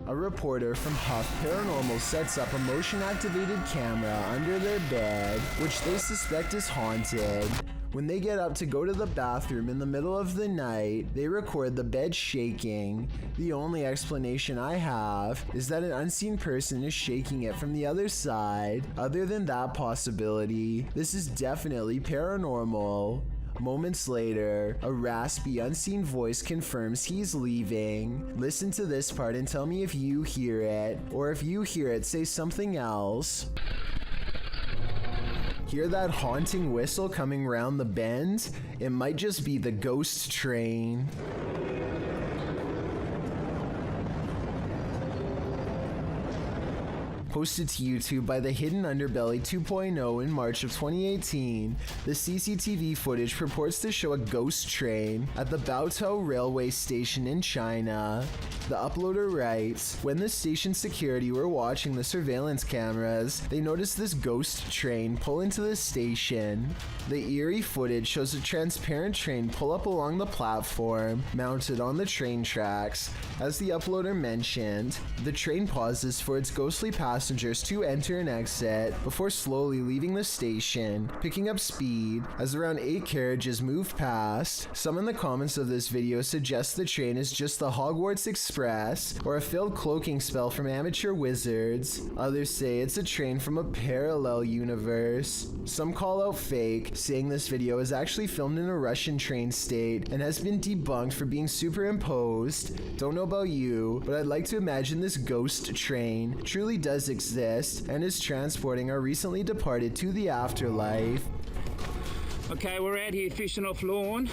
A reporter from Huff Paranormal sets up a motion-activated camera under their bed, which they suspect is haunted. When they get up to go to the bathroom in the middle of the night, they record the bed shaking. The only explanation I have is that an unseen person is shaking it from the other side. Other than that possibility, this is definitely paranormal. Moments later, a raspy, unseen voice confirms he's leaving. Listen to this part and tell me if you hear it, or if you hear it, say something else. Hear that haunting whistle coming round the bend? It might just be the ghost train. Posted to YouTube by the Hidden Underbelly 2.0 in March of 2018, the CCTV footage purports to show a ghost train at the Baotou railway station in China. The uploader writes, when the station security were watching the surveillance cameras, they noticed this ghost train pull into the station. The eerie footage shows a transparent train pull up along the platform, mounted on the train tracks. As the uploader mentioned, the train pauses for its ghostly passengers to enter and exit before slowly leaving the station, picking up speed as around 8 carriages move past. Some in the comments of this video suggest the train is just the Hogwarts Express or a failed cloaking spell from amateur wizards. Others say it's a train from a parallel universe. Some call out fake, saying this video is actually filmed in a Russian train state and has been debunked for being superimposed. Don't know about you, but I'd like to imagine this ghost train truly does exist and is transporting our recently departed to the afterlife. Okay, we're out here fishing off lawn.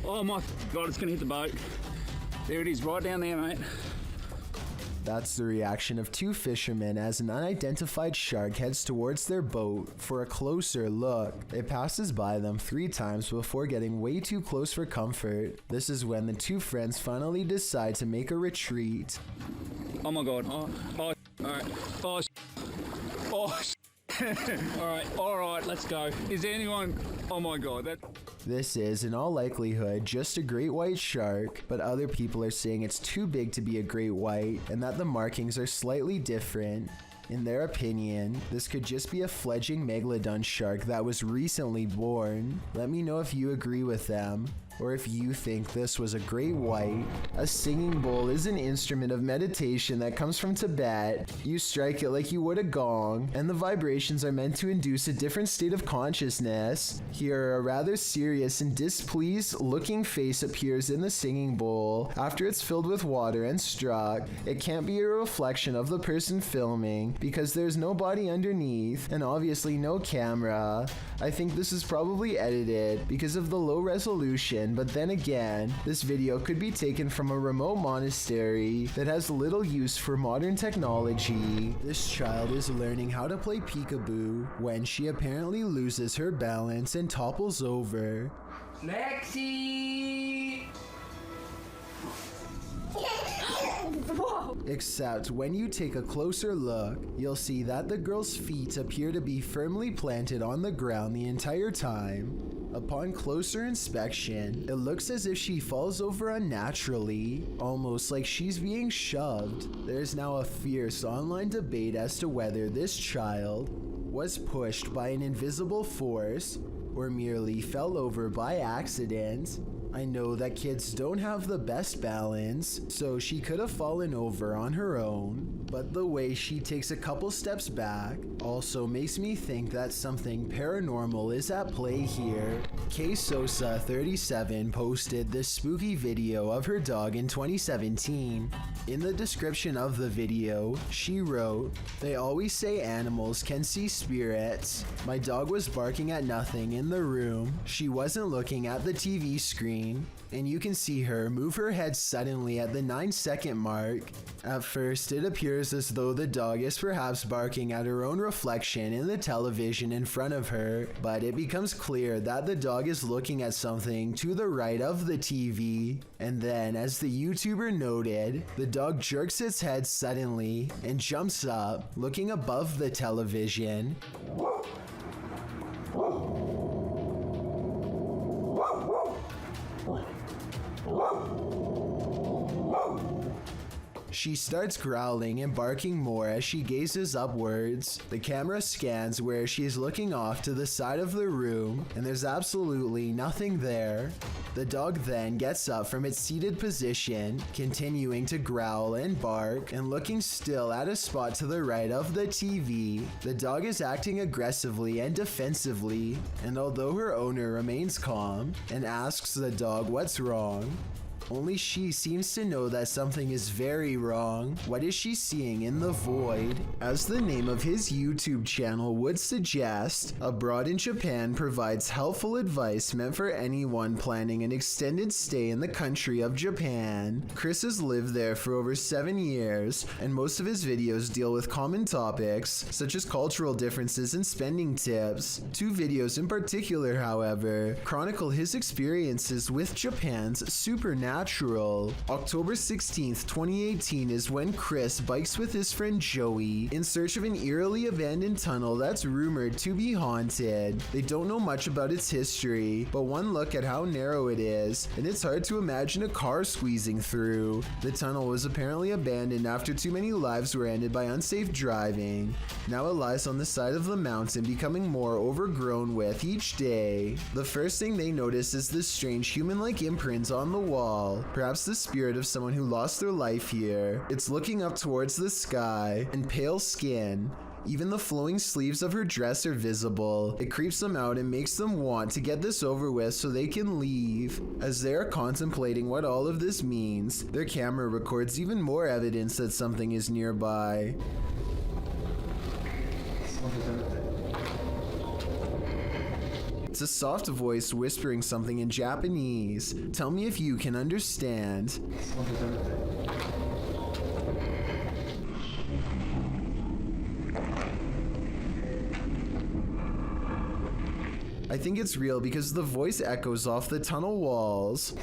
Oh my God, it's gonna hit the boat. There it is, right down there, mate. That's the reaction of 2 fishermen as an unidentified shark heads towards their boat for a closer look. It passes by them 3 times before getting way too close for comfort. This is when the 2 friends finally decide to make a retreat. Oh my God. Oh, alright. Alright, let's go. Is there anyone? Oh my God, This is, in all likelihood, just a great white shark, but other people are saying it's too big to be a great white and that the markings are slightly different. In their opinion, this could just be a fledgling megalodon shark that was recently born. Let me know if you agree with them, or if you think this was a great white. A singing bowl is an instrument of meditation that comes from Tibet. You strike it like you would a gong, and the vibrations are meant to induce a different state of consciousness. Here, a rather serious and displeased looking face appears in the singing bowl. After it's filled with water and struck, it can't be a reflection of the person filming because there's no body underneath and obviously no camera. I think this is probably edited because of the low resolution, but then again, this video could be taken from a remote monastery that has little use for modern technology. This child is learning how to play peekaboo when she apparently loses her balance and topples over. Lexi! Except when you take a closer look, you'll see that the girl's feet appear to be firmly planted on the ground the entire time. Upon closer inspection, it looks as if she falls over unnaturally, almost like she's being shoved. There's now a fierce online debate as to whether this child was pushed by an invisible force or merely fell over by accident. I know that kids don't have the best balance, so she could have fallen over on her own, but the way she takes a couple steps back also makes me think that something paranormal is at play here. K Sosa 37 posted this spooky video of her dog in 2017. In the description of the video, she wrote, "They always say animals can see spirits. My dog was barking at nothing in the room. She wasn't looking at the TV screen, and you can see her move her head suddenly at the 9-second mark. At first, it appears as though the dog is perhaps barking at her own reflection in the television in front of her, but it becomes clear that the dog is looking at something to the right of the TV. And then, as the YouTuber noted, the dog jerks its head suddenly and jumps up, looking above the television. She starts growling and barking more as she gazes upwards. The camera scans where she is looking off to the side of the room, and there's absolutely nothing there. The dog then gets up from its seated position, continuing to growl and bark and looking still at a spot to the right of the TV. The dog is acting aggressively and defensively, and although her owner remains calm and asks the dog what's wrong, only she seems to know that something is very wrong. What is she seeing in the void? As the name of his YouTube channel would suggest, Abroad in Japan provides helpful advice meant for anyone planning an extended stay in the country of Japan. Chris has lived there for over 7 years, and most of his videos deal with common topics, such as cultural differences and spending tips. 2 videos in particular, however, chronicle his experiences with Japan's supernatural. October 16th, 2018 is when Chris bikes with his friend Joey in search of an eerily abandoned tunnel that's rumored to be haunted. They don't know much about its history, but one look at how narrow it is, and it's hard to imagine a car squeezing through. The tunnel was apparently abandoned after too many lives were ended by unsafe driving. Now it lies on the side of the mountain, becoming more overgrown with each day. The first thing they notice is this strange human-like imprint on the wall. Perhaps the spirit of someone who lost their life here. It's looking up towards the sky, and pale skin. Even the flowing sleeves of her dress are visible. It creeps them out and makes them want to get this over with so they can leave. As they are contemplating what all of this means, their camera records even more evidence that something is nearby. It's a soft voice whispering something in Japanese. Tell me if you can understand. I think it's real because the voice echoes off the tunnel walls.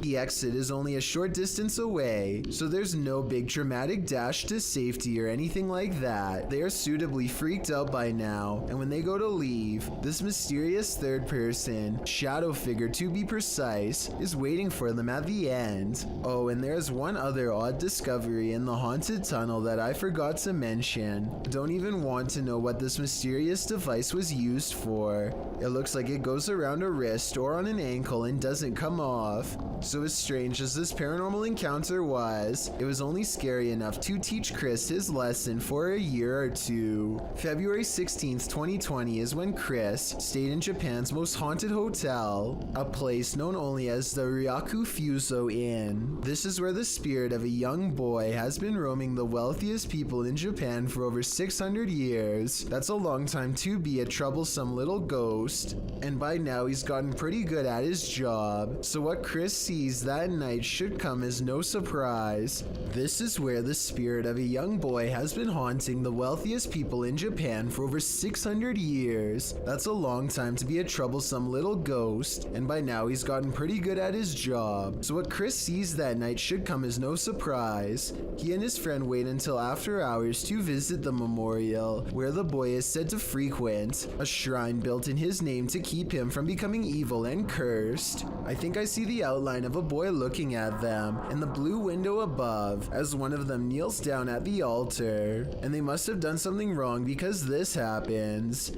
The exit is only a short distance away, so there's no big dramatic dash to safety or anything like that. They are suitably freaked out by now, and when they go to leave, this mysterious third person, shadow figure to be precise, is waiting for them at the end. Oh, and there's one other odd discovery in the haunted tunnel that I forgot to mention. Don't even want to know what this mysterious device was used for. It looks like it goes around a wrist or on an ankle and doesn't come off. So as strange as this paranormal encounter was, it was only scary enough to teach Chris his lesson for a year or 2. February 16th, 2020 is when Chris stayed in Japan's most haunted hotel, a place known only as the Ryaku Fuso Inn. This is where the spirit of a young boy has been roaming the wealthiest people in Japan for over 600 years. That's a long time to be a troublesome little ghost, and by now he's gotten pretty good at his job. So what Chris sees that night should come as no surprise. This is where the spirit of a young boy has been haunting the wealthiest people in Japan for over 600 years. That's a long time to be a troublesome little ghost, and by now he's gotten pretty good at his job. So what Chris sees that night should come as no surprise. He and his friend wait until after hours to visit the memorial, where the boy is said to frequent, a shrine built in his name to keep him from becoming evil and cursed. I think I see the outline of a boy looking at them in the blue window above as one of them kneels down at the altar, and they must have done something wrong because this happens.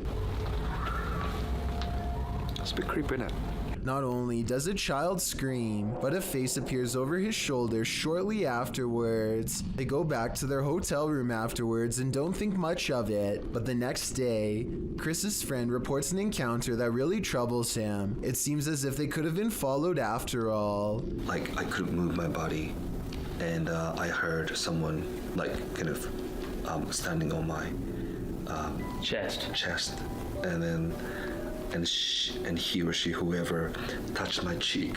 It's a bit creepy, isn't it? Not only does a child scream, but a face appears over his shoulder shortly afterwards. They go back to their hotel room afterwards and don't think much of it, but the next day, Chris's friend reports an encounter that really troubles him. It seems as if they could have been followed after all. Like, I couldn't move my body, and I heard someone, like, kind of standing on my chest, and then and he or she, whoever, touched my cheek.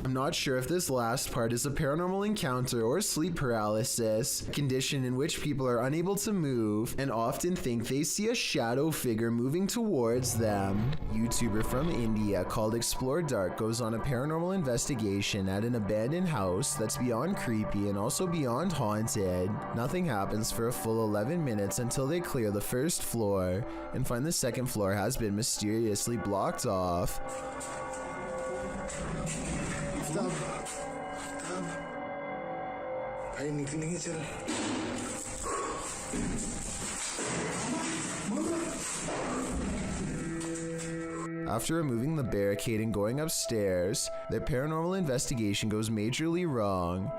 I'm not sure if this last part is a paranormal encounter or sleep paralysis, a condition in which people are unable to move and often think they see a shadow figure moving towards them. A YouTuber from India called Explore Dark goes on a paranormal investigation at an abandoned house that's beyond creepy and also beyond haunted. Nothing happens for a full 11 minutes until they clear the first floor and find the second floor has been mysteriously blocked off. Stop. After removing the barricade and going upstairs, their paranormal investigation goes majorly wrong.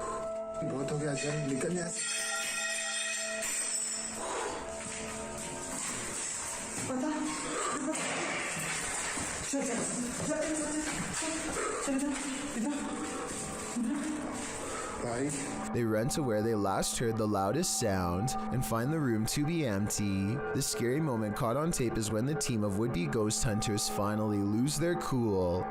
They run to where they last heard the loudest sound and find the room to be empty. The scary moment caught on tape is when the team of would-be ghost hunters finally lose their cool.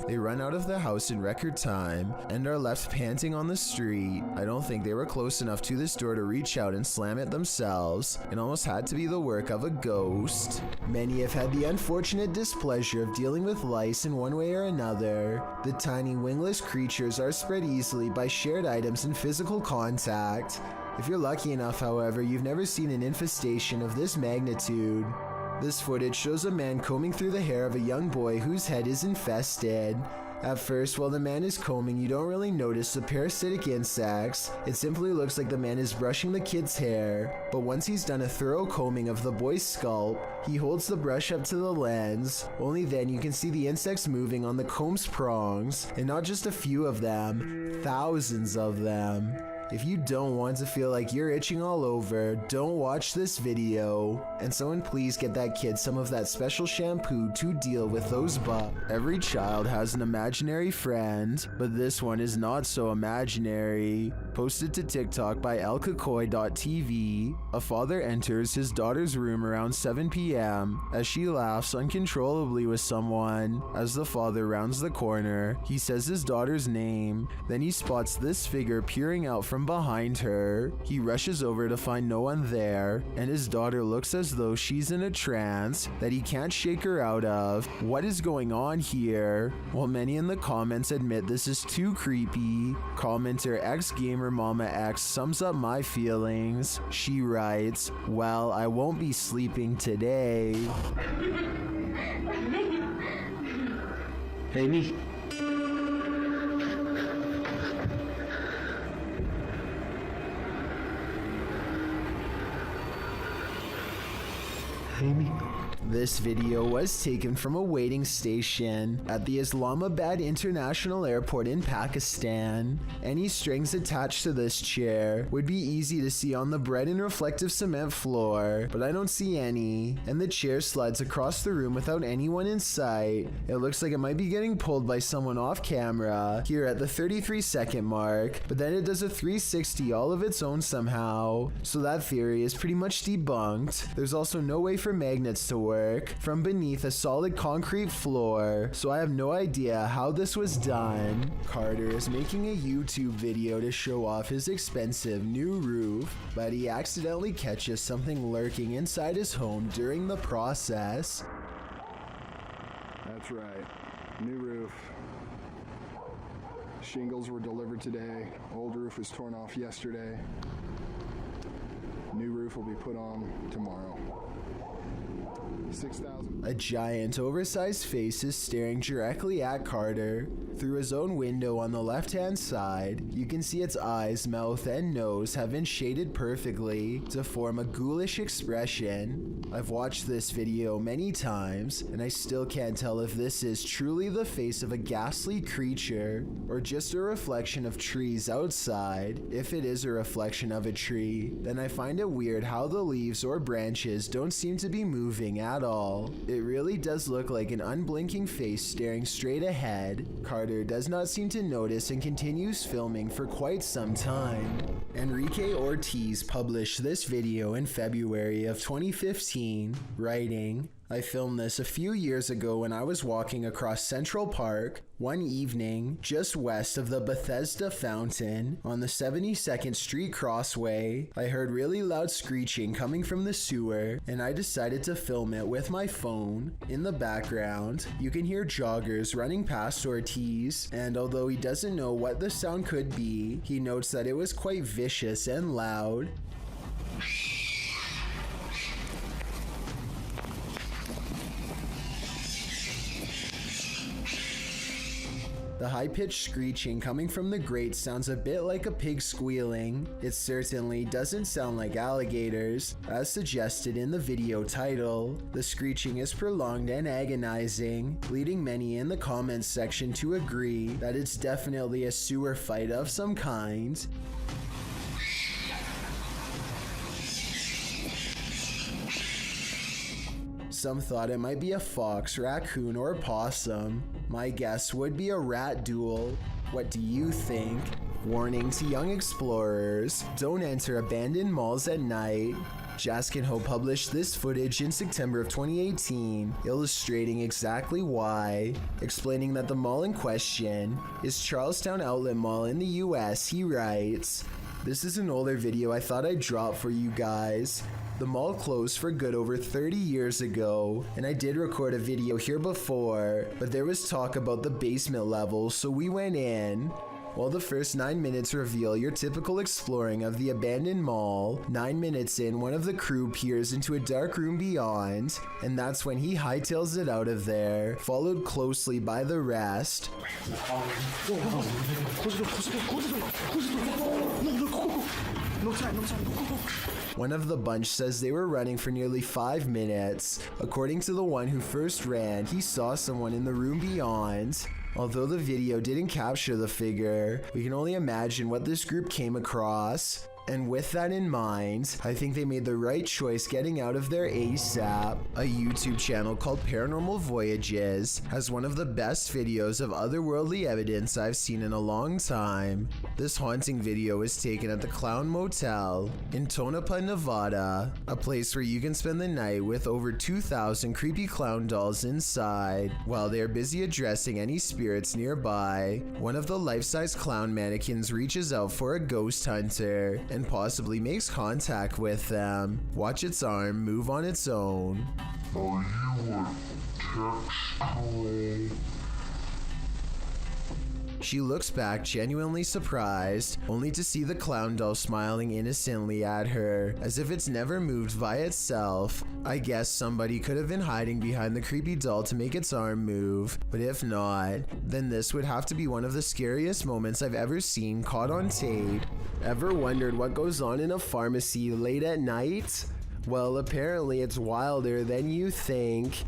They run out of the house in record time and are left panting on the street. I don't think they were close enough to this door to reach out and slam it themselves. It almost had to be the work of a ghost. Many have had the unfortunate displeasure of dealing with lice in one way or another. The tiny wingless creatures are spread easily by shared items and physical contact. If you're lucky enough, however, you've never seen an infestation of this magnitude. This footage shows a man combing through the hair of a young boy whose head is infested. At first, while the man is combing, you don't really notice the parasitic insects. It simply looks like the man is brushing the kid's hair. But once he's done a thorough combing of the boy's scalp, he holds the brush up to the lens. Only then you can see the insects moving on the comb's prongs, and not just a few of them, thousands of them. If you don't want to feel like you're itching all over, don't watch this video. And someone please get that kid some of that special shampoo to deal with those bugs. Every child has an imaginary friend, but this one is not so imaginary. Posted to TikTok by elkakoy.tv, a father enters his daughter's room around 7 p.m. as she laughs uncontrollably with someone. As the father rounds the corner, he says his daughter's name. Then he spots this figure peering out from behind her. He rushes over to find no one there, and his daughter looks as though she's in a trance that he can't shake her out of. What is going on here? While many in the comments admit this is too creepy, commenter xgamermamax sums up my feelings. She writes, "Well, I won't be sleeping today." Amy. Amy. This video was taken from a waiting station at the Islamabad International Airport in Pakistan. Any strings attached to this chair would be easy to see on the bright and reflective cement floor, but I don't see any, and the chair slides across the room without anyone in sight. It looks like it might be getting pulled by someone off camera here at the 33-second mark, but then it does a 360 all of its own somehow, so that theory is pretty much debunked. There's also no way for magnets to work from beneath a solid concrete floor, so I have no idea how this was done. Carter is making a YouTube video to show off his expensive new roof, but he accidentally catches something lurking inside his home during the process. That's right, new roof. Shingles were delivered today. Old roof was torn off yesterday. New roof will be put on tomorrow. 6,000. A giant, oversized face is staring directly at Carter. Through his own window on the left-hand side, you can see its eyes, mouth, and nose have been shaded perfectly to form a ghoulish expression. I've watched this video many times, and I still can't tell if this is truly the face of a ghastly creature, or just a reflection of trees outside. If it is a reflection of a tree, then I find it weird how the leaves or branches don't seem to be moving at all. It really does look like an unblinking face staring straight ahead. Carter does not seem to notice and continues filming for quite some time. Enrique Ortiz published this video in February of 2015, writing, "I filmed this a few years ago when I was walking across Central Park one evening just west of the Bethesda Fountain on the 72nd Street Crossway. I heard really loud screeching coming from the sewer, and I decided to film it with my phone. In the background, you can hear joggers running past Ortiz, and although he doesn't know what the sound could be, he notes that it was quite vicious and loud. The high-pitched screeching coming from the grate sounds a bit like a pig squealing. It certainly doesn't sound like alligators, as suggested in the video title. The screeching is prolonged and agonizing, leading many in the comments section to agree that it's definitely a sewer fight of some kind. Some thought it might be a fox, raccoon, or possum. My guess would be a rat duel. What do you think? Warning to young explorers, don't enter abandoned malls at night. Jaskin Ho published this footage in September of 2018, illustrating exactly why. Explaining that the mall in question is Charlestown Outlet Mall in the US, he writes, "This is an older video I thought I'd drop for you guys. The mall closed for good over 30 years ago, and I did record a video here before, but there was talk about the basement level, so we went in. While the first 9 minutes reveal your typical exploring of the abandoned mall, 9 minutes in, one of the crew peers into a dark room beyond, and that's when he hightails it out of there, followed closely by the rest. One of the bunch says they were running for nearly 5 minutes. According to the one who first ran, he saw someone in the room beyond. Although the video didn't capture the figure, we can only imagine what this group came across. And with that in mind, I think they made the right choice getting out of there ASAP. A YouTube channel called Paranormal Voyages has one of the best videos of otherworldly evidence I've seen in a long time. This haunting video was taken at the Clown Motel in Tonopah, Nevada, a place where you can spend the night with over 2,000 creepy clown dolls inside. While they're busy addressing any spirits nearby, one of the life-size clown mannequins reaches out for a ghost hunter and possibly makes contact with them. Watch its arm move on its own. Are you a text? She looks back genuinely surprised, only to see the clown doll smiling innocently at her, as if it's never moved by itself. I guess somebody could have been hiding behind the creepy doll to make its arm move, but if not, then this would have to be one of the scariest moments I've ever seen caught on tape. Ever wondered what goes on in a pharmacy late at night? Well, apparently it's wilder than you think.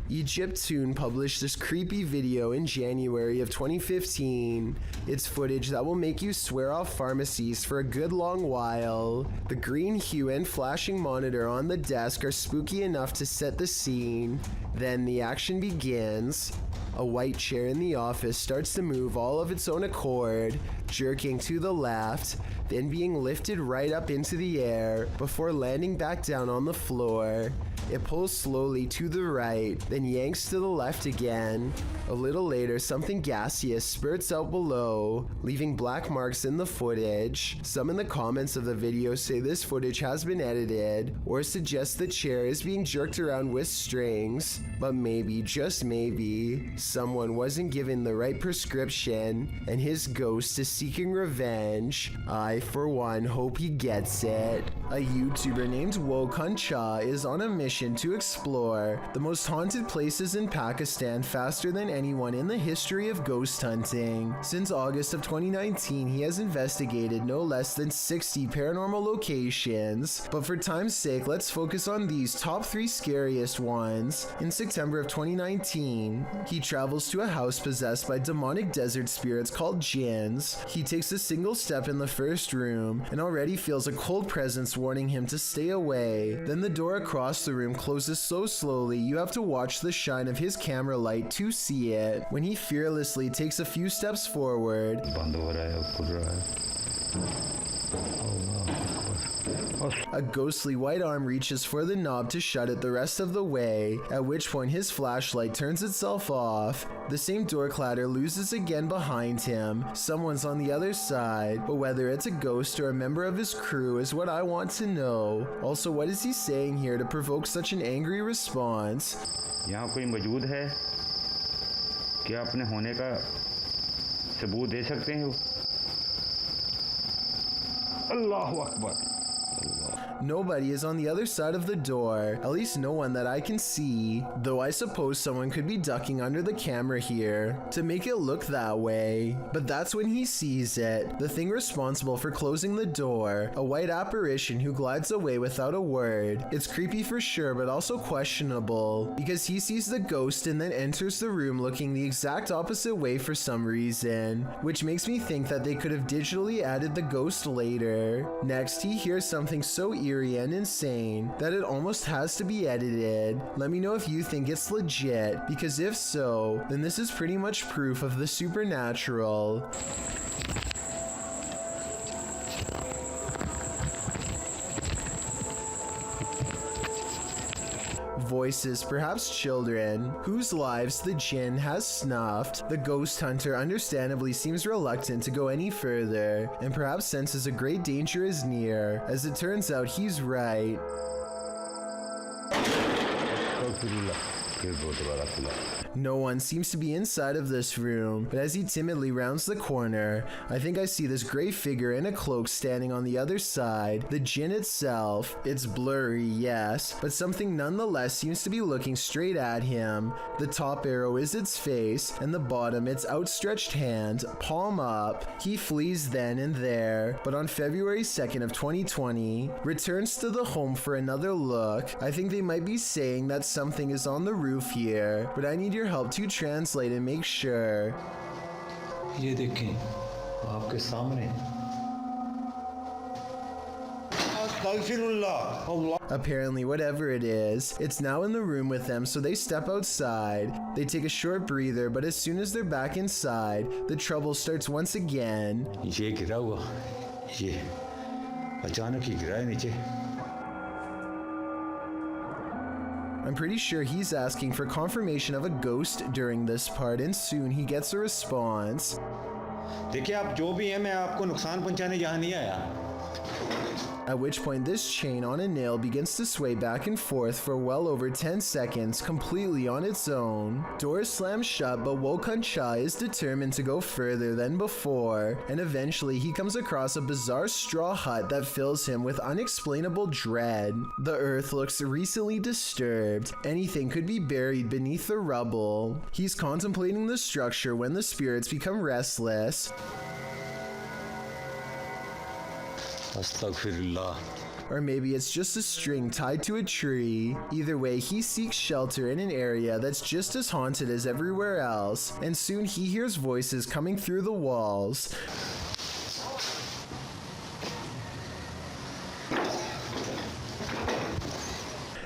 Egyptoon published this creepy video in January of 2015. It's footage that will make you swear off pharmacies for a good long while. The green hue and flashing monitor on the desk are spooky enough to set the scene. Then the action begins. A white chair in the office starts to move all of its own accord, jerking to the left, then being lifted right up into the air before landing back down on the floor. It pulls slowly to the right, then yanks to the left again. A little later, something gaseous spurts out below, leaving black marks in the footage. Some in the comments of the video say this footage has been edited, or suggest the chair is being jerked around with strings. But maybe, just maybe, someone wasn't given the right prescription, and his ghost is seeking revenge. I, for one, hope he gets it. A YouTuber named Wokun Cha is on a mission to explore the most haunted places in Pakistan faster than anyone in the history of ghost hunting. Since August of 2019, he has investigated no less than 60 paranormal locations, but for time's sake, let's focus on these top 3 scariest ones. In September of 2019, he travels to a house possessed by demonic desert spirits called Jinns. He takes a single step in the first room and already feels a cold presence warning him to stay away. Then the door across the room closes so slowly you have to watch the shine of his camera light to see it. When he fearlessly takes a few steps forward, a ghostly white arm reaches for the knob to shut it the rest of the way, at which point his flashlight turns itself off. The same door clatter loses again behind him. Someone's on the other side, but whether it's a ghost or a member of his crew is what I want to know. Also, what is he saying here to provoke such an angry response? यहाँ कोई मौजूद है? क्या अपने होने का सबूत दे सकते हैं? अल्लाहु Akbar. Nobody is on the other side of the door, at least no one that I can see, though I suppose someone could be ducking under the camera here to make it look that way. But that's when he sees it, the thing responsible for closing the door, a white apparition who glides away without a word. It's creepy for sure, but also questionable, because he sees the ghost and then enters the room looking the exact opposite way for some reason, which makes me think that they could have digitally added the ghost later. Next, he hears something so eerie and insane that it almost has to be edited. Let me know if you think it's legit, because if so, then this is pretty much proof of the supernatural. Voices, perhaps children, whose lives the Jinn has snuffed. The ghost hunter understandably seems reluctant to go any further, and perhaps senses a great danger is near. As it turns out, he's right. No one seems to be inside of this room, but as he timidly rounds the corner, I think I see this gray figure in a cloak standing on the other side. The Jinn itself, it's blurry, yes, but something nonetheless seems to be looking straight at him. The top arrow is its face, and the bottom its outstretched hand, palm up. He flees then and there, but on February 2nd of 2020, returns to the home for another look. I think they might be saying that something is on the roof here, but I need your help to translate and make sure. ये देखें आपके सामने Apparently, whatever it is, it's now in the room with them, so they step outside. They take a short breather, but as soon as they're back inside, the trouble starts once again. ये गिरा हुआ ये अचानक ही गिरा है नीचे I'm pretty sure he's asking for confirmation of a ghost during this part, and soon he gets a response. देखिए आप जो भी हैं मैं आपको नुकसान पहुंचाने यहाँ नहीं आया At which point this chain on a nail begins to sway back and forth for well over 10 seconds completely on its own. Doors slam shut, but Wokun Cha is determined to go further than before, and eventually he comes across a bizarre straw hut that fills him with unexplainable dread. The earth looks recently disturbed. Anything could be buried beneath the rubble. He's contemplating the structure when the spirits become restless. Or maybe it's just a string tied to a tree. Either way, he seeks shelter in an area that's just as haunted as everywhere else, and soon he hears voices coming through the walls.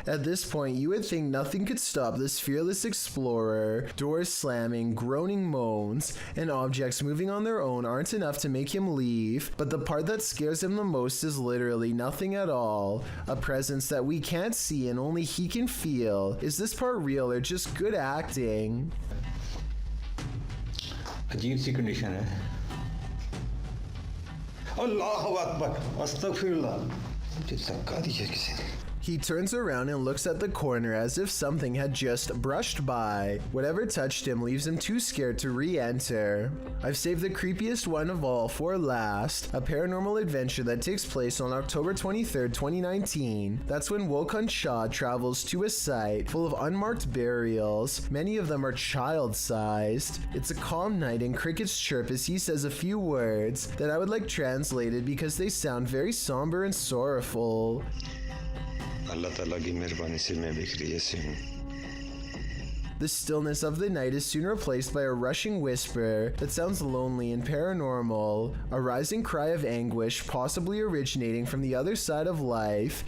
At this point, you would think nothing could stop this fearless explorer. Doors slamming, groaning moans, and objects moving on their own aren't enough to make him leave, but the part that scares him the most is literally nothing at all. A presence that we can't see and only he can feel. Is this part real or just good acting? अजीब सी condition है अल्लाहु अकबर अस्तगफिरुल्लाह मुझे धक्का दिया किसी ने He turns around and looks at the corner as if something had just brushed by. Whatever touched him leaves him too scared to re-enter. I've saved the creepiest one of all for last, a paranormal adventure that takes place on October 23rd, 2019. That's when Wokun Cha travels to a site full of unmarked burials. Many of them are child-sized. It's a calm night and crickets chirp as he says a few words that I would like translated because they sound very somber and sorrowful. अल्लाह ताला की मेहरबानी से मैं बिखरी ऐसे हूँ The stillness of the night is soon replaced by a rushing whisper that sounds lonely and paranormal, a rising cry of anguish possibly originating from the other side of life.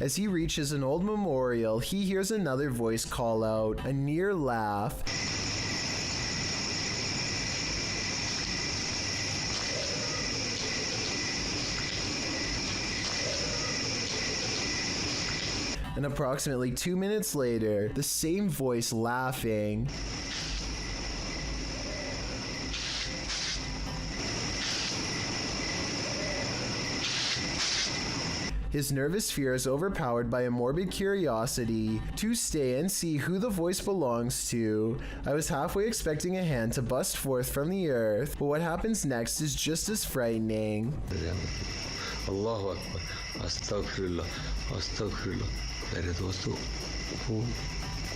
As he reaches an old memorial, he hears another voice call out, a near laugh. And approximately 2 minutes later, the same voice laughing. His nervous fear is overpowered by a morbid curiosity to stay and see who the voice belongs to. I was halfway expecting a hand to bust forth from the earth, but what happens next is just as frightening. Allahu Akbar. Astaghfirullah. Astaghfirullah. मेरे दोस्तों वो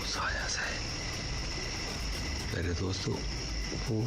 साया से मेरे दोस्तों वो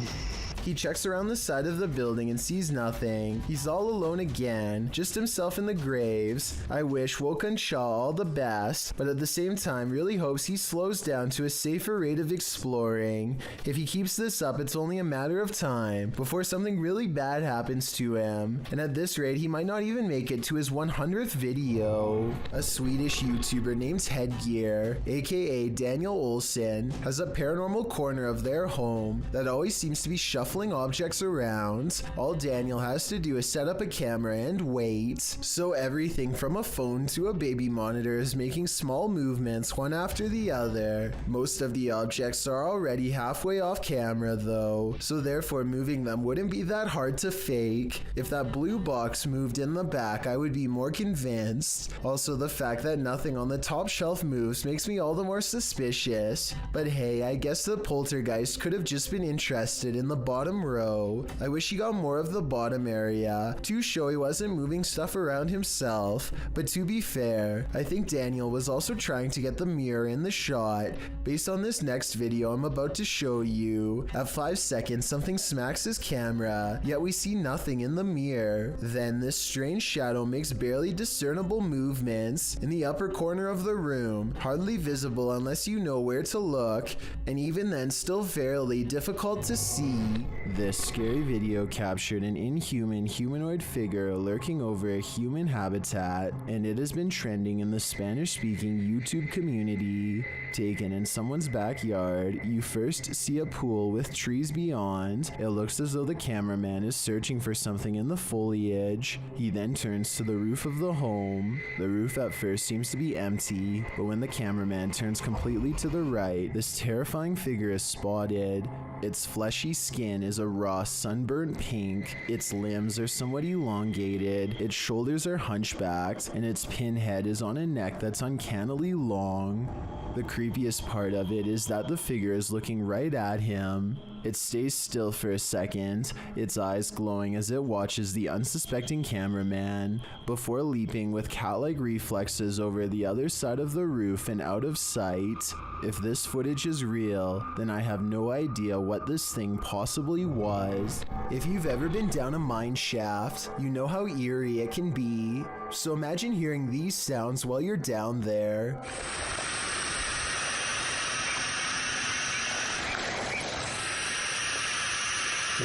He checks around the side of the building and sees nothing. He's all alone again, just himself in the graves. I wish Wokan Shah all the best, but at the same time really hopes he slows down to a safer rate of exploring. If he keeps this up, it's only a matter of time before something really bad happens to him. And at this rate, he might not even make it to his 100th video. A Swedish YouTuber named Headgear, aka Daniel Olsen, has a paranormal corner of their home that always seems to be shuffling objects around. All Daniel has to do is set up a camera and wait. So everything from a phone to a baby monitor is making small movements one after the other. Most of the objects are already halfway off camera though, so therefore moving them wouldn't be that hard to fake. If that blue box moved in the back, I would be more convinced. Also, the fact that nothing on the top shelf moves makes me all the more suspicious. But hey, I guess the poltergeist could have just been interested in the bottom row. I wish he got more of the bottom area to show he wasn't moving stuff around himself, but to be fair, I think Daniel was also trying to get the mirror in the shot. Based on this next video I'm about to show you, at 5 seconds something smacks his camera, yet we see nothing in the mirror. Then this strange shadow makes barely discernible movements in the upper corner of the room, hardly visible unless you know where to look, and even then still fairly difficult to see. This scary video captured an inhuman humanoid figure lurking over a human habitat, and it has been trending in the Spanish-speaking YouTube community. Taken in someone's backyard, you first see a pool with trees beyond. It looks as though the cameraman is searching for something in the foliage. He then turns to the roof of the home. The roof at first seems to be empty, but when the cameraman turns completely to the right, this terrifying figure is spotted. Its fleshy skin is a raw sunburnt pink, its limbs are somewhat elongated, its shoulders are hunchbacked, and its pinhead is on a neck that's uncannily long. The creepiest part of it is that the figure is looking right at him. It stays still for a second, its eyes glowing as it watches the unsuspecting cameraman, before leaping with cat-like reflexes over the other side of the roof and out of sight. If this footage is real, then I have no idea what this thing possibly was. If you've ever been down a mineshaft, you know how eerie it can be. So imagine hearing these sounds while you're down there.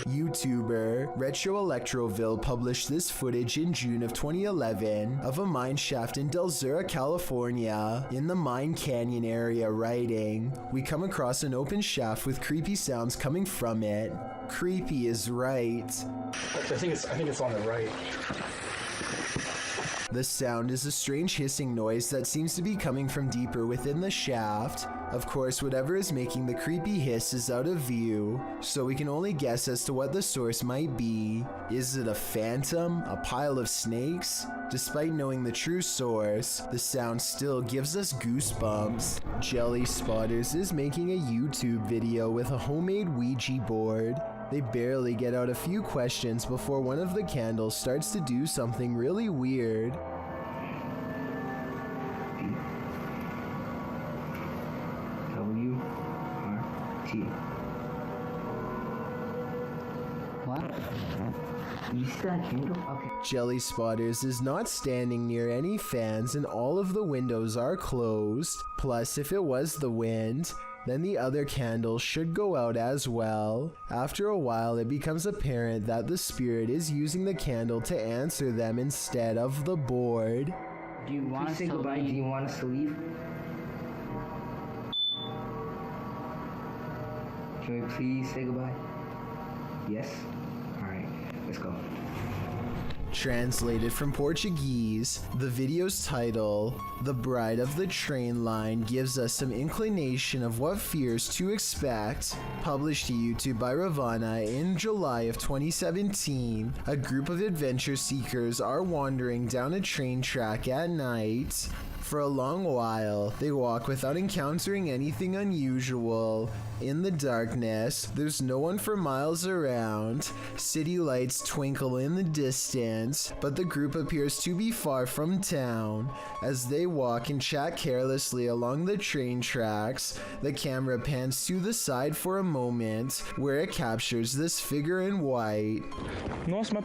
YouTuber Retro Electroville published this footage in June of 2011 of a mineshaft in Del Zura, California, in the Mine Canyon area, writing, "We come across an open shaft with creepy sounds coming from it." Creepy is right. I think it's on the right. The sound is a strange hissing noise that seems to be coming from deeper within the shaft. Of course, whatever is making the creepy hiss is out of view, so we can only guess as to what the source might be. Is it a phantom? A pile of snakes? Despite knowing the true source, the sound still gives us goosebumps. Jelly Spotters is making a YouTube video with a homemade Ouija board. They barely get out a few questions before one of the candles starts to do something really weird. W-R-T. What? You see that candle? Okay. Jelly Spotters is not standing near any fans and all of the windows are closed. Plus, if it was the wind, then the other candles should go out as well. After a while, it becomes apparent that the spirit is using the candle to answer them instead of the board. Do you want us to say goodbye? Do you want us to leave? Can we please say goodbye? Yes? Alright, let's go. Translated from Portuguese, the video's title, The Bride of the Train Line, gives us some inclination of what fears to expect. Published to YouTube by Ravana in July of 2017, a group of adventure seekers are wandering down a train track at night. For a long while, they walk without encountering anything unusual. In the darkness, there's no one for miles around. City lights twinkle in the distance, but the group appears to be far from town. As they walk and chat carelessly along the train tracks, the camera pans to the side for a moment, where it captures this figure in white. Nossa, mas...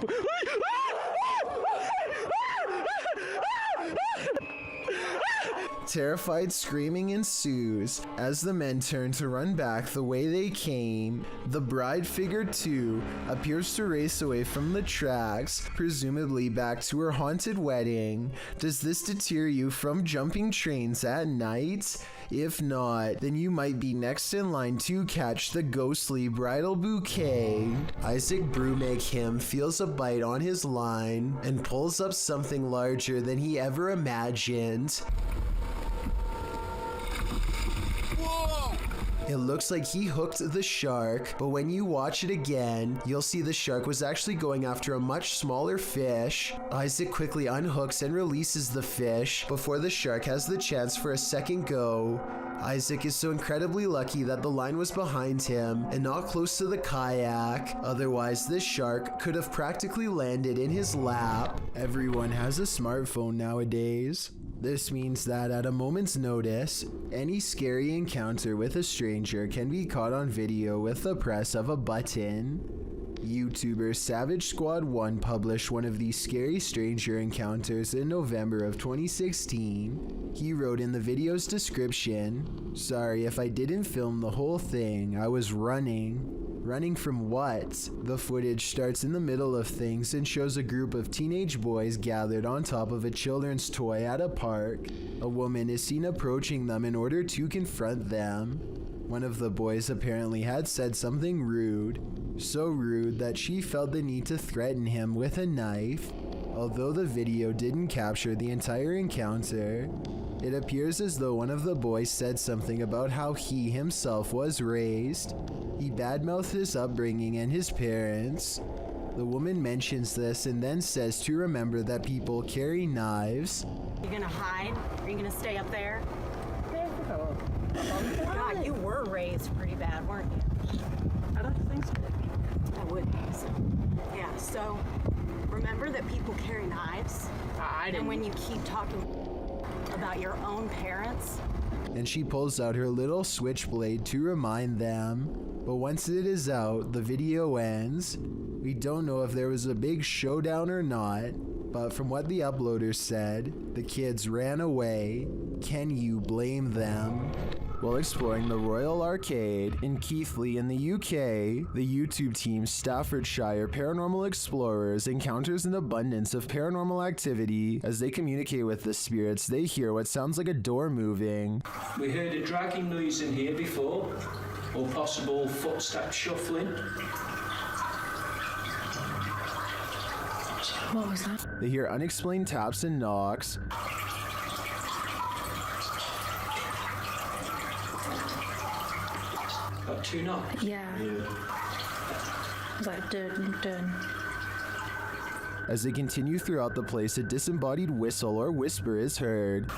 Terrified screaming ensues as the men turn to run back the way they came. The bride figure too appears to race away from the tracks, presumably back to her haunted wedding. Does this deter you from jumping trains at night? If not, then you might be next in line to catch the ghostly bridal bouquet. Isaac Brumackham feels a bite on his line and pulls up something larger than he ever imagined. It looks like he hooked the shark, but when you watch it again, you'll see the shark was actually going after a much smaller fish. Isaac quickly unhooks and releases the fish before the shark has the chance for a second go. Isaac is so incredibly lucky that the line was behind him and not close to the kayak. Otherwise, this shark could have practically landed in his lap. Everyone has a smartphone nowadays. This means that at a moment's notice, any scary encounter with a stranger can be caught on video with the press of a button. YouTuber Savage Squad 1 published one of these scary stranger encounters in November of 2016. He wrote in the video's description, "Sorry if I didn't film the whole thing, I was running." Running from what? The footage starts in the middle of things and shows a group of teenage boys gathered on top of a children's toy at a park. A woman is seen approaching them in order to confront them. One of the boys apparently had said something rude, so rude that she felt the need to threaten him with a knife. Although the video didn't capture the entire encounter, it appears as though one of the boys said something about how he himself was raised. He badmouthed his upbringing and his parents. The woman mentions this and then says to remember that people carry knives. You gonna hide? Are you gonna stay up there? God, you were raised pretty bad, weren't you? I don't think so. I would think so. Yeah, so remember that people carry knives? And when you keep talking about your own parents? And she pulls out her little switchblade to remind them. But once it is out, the video ends. We don't know if there was a big showdown or not, but from what the uploader said, the kids ran away. Can you blame them? While exploring the Royal Arcade in Keighley in the UK, the YouTube team Staffordshire Paranormal Explorers encounters an abundance of paranormal activity. As they communicate with the spirits, they hear what sounds like a door moving. We heard a dragging noise in here before, or possible footsteps shuffling. What was that? They hear unexplained taps and knocks. Got two knocks? Yeah. It was like dun, dun. As they continue throughout the place, a disembodied whistle or whisper is heard.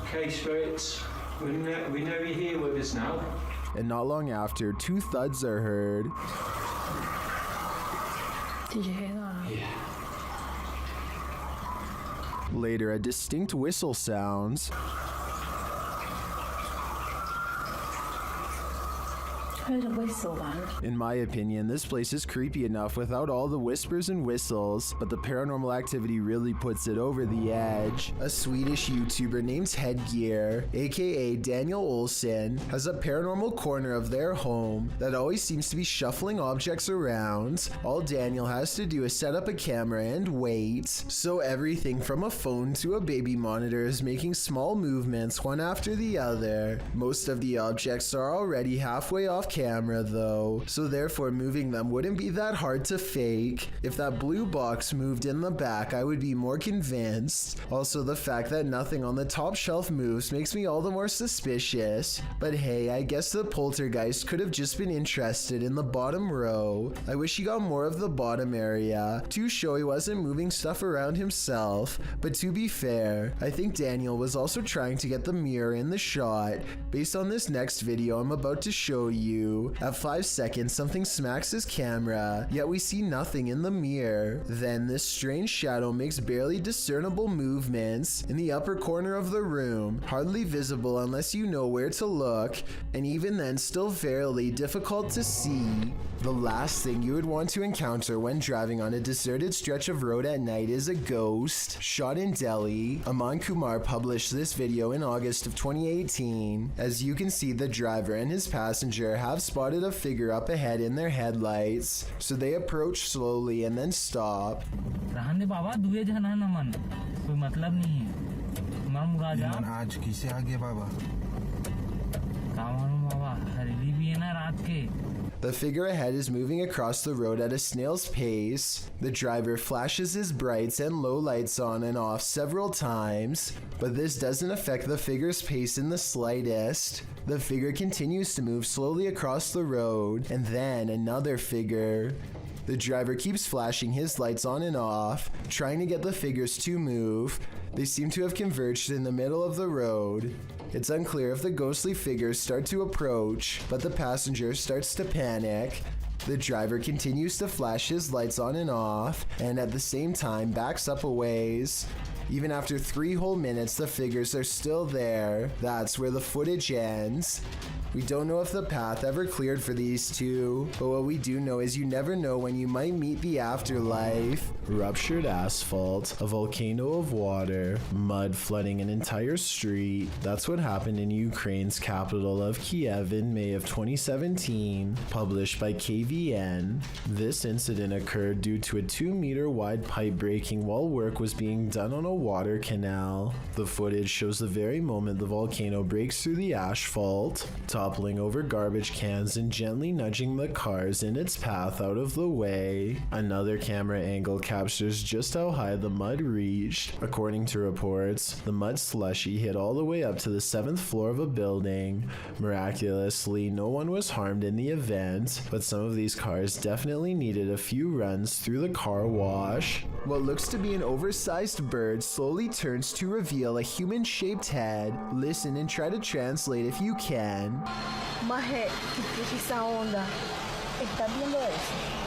Okay, spirits, we know you're here with us now. And not long after, two thuds are heard. Did you hear that? Yeah. Later, a distinct whistle sounds. Heard a whistle then. In my opinion, this place is creepy enough without all the whispers and whistles, but the paranormal activity really puts it over the edge. A Swedish YouTuber named Headgear, aka Daniel Olsson, has a paranormal corner of their home that always seems to be shuffling objects around. All Daniel has to do is set up a camera and wait. So everything from a phone to a baby monitor is making small movements one after the other. Most of the objects are already halfway off camera though, so therefore moving them wouldn't be that hard to fake. If that blue box moved in the back, I would be more convinced. Also, the fact that nothing on the top shelf moves makes me all the more suspicious. But hey, I guess the poltergeist could have just been interested in the bottom row. I wish he got more of the bottom area to show he wasn't moving stuff around himself. But to be fair, I think Daniel was also trying to get the mirror in the shot. Based on this next video I'm about to show you, at 5 seconds something smacks his camera, yet we see nothing in the mirror. Then this strange shadow makes barely discernible movements in the upper corner of the room, hardly visible unless you know where to look, and even then still fairly difficult to see. The last thing you would want to encounter when driving on a deserted stretch of road at night is a ghost. Shot in Delhi, Aman Kumar published this video in August of 2018. As you can see, the driver and his passenger have spotted a figure up ahead in their headlights, so they approach slowly and then stop. The figure ahead is moving across the road at a snail's pace. The driver flashes his brights and low lights on and off several times, but this doesn't affect the figure's pace in the slightest. The figure continues to move slowly across the road, and then another figure. The driver keeps flashing his lights on and off, trying to get the figures to move. They seem to have converged in the middle of the road. It's unclear if the ghostly figures start to approach, but the passenger starts to panic. The driver continues to flash his lights on and off, and at the same time backs up a ways. Even after 3 whole minutes, the figures are still there. That's where the footage ends. We don't know if the path ever cleared for these two, but what we do know is you never know when you might meet the afterlife. Ruptured asphalt, a volcano of water, mud flooding an entire street. That's what happened in Ukraine's capital of Kiev in May of 2017, published by KVN. This incident occurred due to a 2-meter wide pipe breaking while work was being done on a water canal. The footage shows the very moment the volcano breaks through the asphalt, toppling over garbage cans and gently nudging the cars in its path out of the way. Another camera angle captures just how high the mud reached. According to reports, the mud slushy hit all the way up to the 7th floor of a building. Miraculously, no one was harmed in the event, but some of these cars definitely needed a few runs through the car wash. What looks to be an oversized bird slowly turns to reveal a human-shaped head. Listen and try to translate if you can.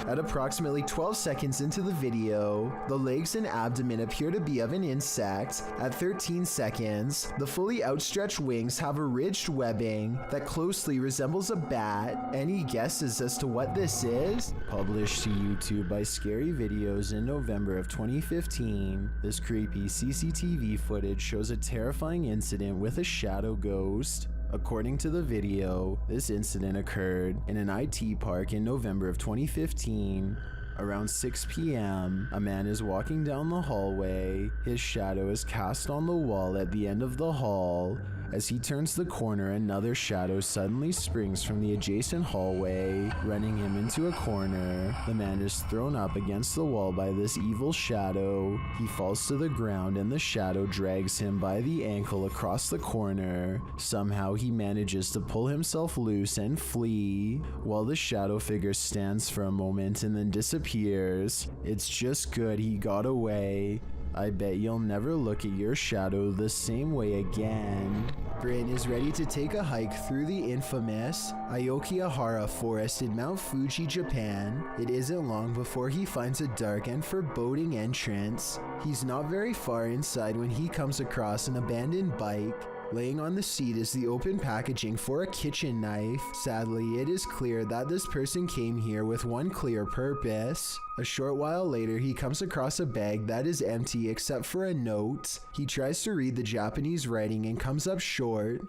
At approximately 12 seconds into the video, the legs and abdomen appear to be of an insect. At 13 seconds, the fully outstretched wings have a ridged webbing that closely resembles a bat. Any guesses as to what this is? Published to YouTube by Scary Videos in November of 2015, this creepy CCTV footage shows a terrifying incident with a shadow ghost. According to the video, this incident occurred in an IT park in November of 2015. Around 6 p.m., a man is walking down the hallway. His shadow is cast on the wall at the end of the hall. As he turns the corner, another shadow suddenly springs from the adjacent hallway, running him into a corner. The man is thrown up against the wall by this evil shadow. He falls to the ground and the shadow drags him by the ankle across the corner. Somehow he manages to pull himself loose and flee, while the shadow figure stands for a moment and then disappears. It's just good he got away. I bet you'll never look at your shadow the same way again. Bryn is ready to take a hike through the infamous Aokigahara forest in Mount Fuji, Japan. It isn't long before he finds a dark and foreboding entrance. He's not very far inside when he comes across an abandoned bike. Laying on the seat is the open packaging for a kitchen knife. Sadly, it is clear that this person came here with one clear purpose. A short while later, he comes across a bag that is empty except for a note. He tries to read the Japanese writing and comes up short.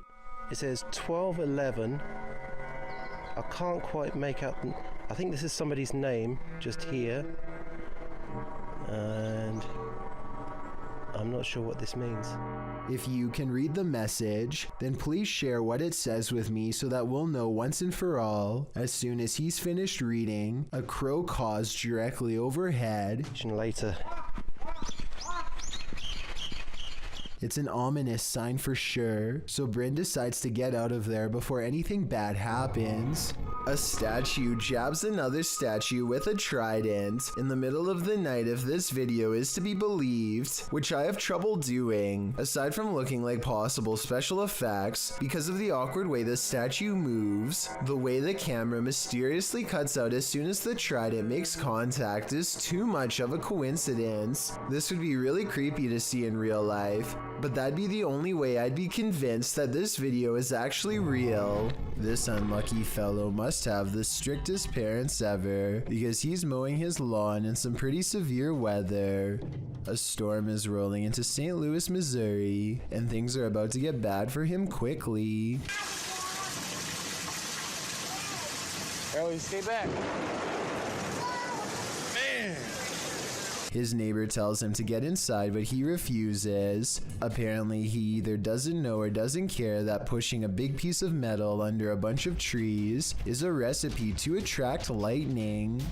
It says 1211. I can't quite make out. I think this is somebody's name just here. And I'm not sure what this means. If you can read the message, then please share what it says with me so that we'll know once and for all. As soon as he's finished reading, a crow caws directly overhead. Later. It's an ominous sign for sure, so Bryn decides to get out of there before anything bad happens. A statue jabs another statue with a trident in the middle of the night if this video is to be believed, which I have trouble doing, aside from looking like possible special effects, because of the awkward way the statue moves. The way the camera mysteriously cuts out as soon as the trident makes contact is too much of a coincidence. This would be really creepy to see in real life, but that'd be the only way I'd be convinced that this video is actually real. This unlucky fellow must have the strictest parents ever, because he's mowing his lawn in some pretty severe weather. A storm is rolling into St. Louis, Missouri, and things are about to get bad for him quickly. Ellie, stay back. His neighbor tells him to get inside, but he refuses. Apparently, he either doesn't know or doesn't care that pushing a big piece of metal under a bunch of trees is a recipe to attract lightning.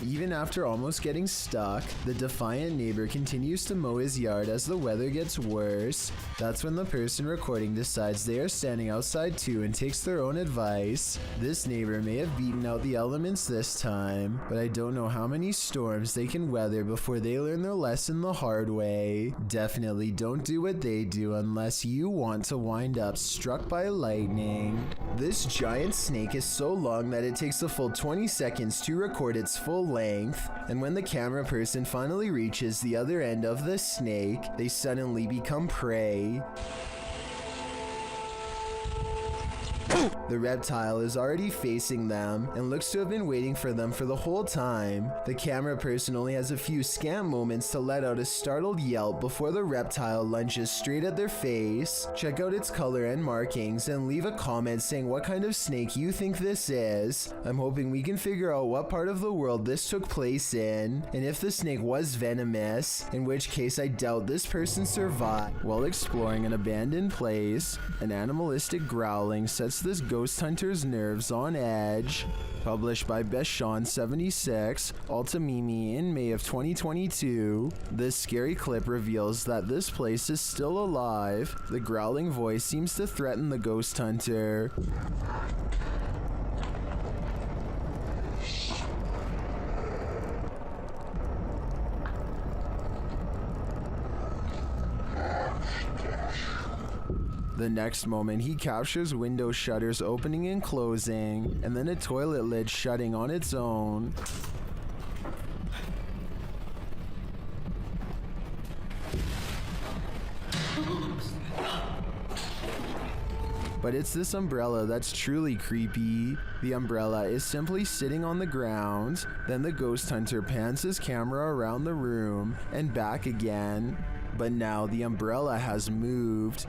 Even after almost getting stuck, the defiant neighbor continues to mow his yard as the weather gets worse. That's when the person recording decides they are standing outside too and takes their own advice. This neighbor may have beaten out the elements this time, but I don't know how many storms they can weather before they learn their lesson the hard way. Definitely don't do what they do unless you want to wind up struck by lightning. This giant snake is so long that it takes a full 20 seconds to record its full length, and when the camera person finally reaches the other end of the snake, they suddenly become prey. The reptile is already facing them and looks to have been waiting for them for the whole time. The camera person only has a few scant moments to let out a startled yelp before the reptile lunges straight at their face. Check out its color and markings and leave a comment saying what kind of snake you think this is. I'm hoping we can figure out what part of the world this took place in, and if the snake was venomous, in which case I doubt this person survived. While exploring an abandoned place, an animalistic growling sets this ghost hunter's nerves on edge. Published by Beshawn76, Altamimi in May of 2022, this scary clip reveals that this place is still alive. The growling voice seems to threaten the ghost hunter. The next moment, he captures window shutters opening and closing, and then a toilet lid shutting on its own. But it's this umbrella that's truly creepy. The umbrella is simply sitting on the ground, then the ghost hunter pans his camera around the room and back again. But now the umbrella has moved.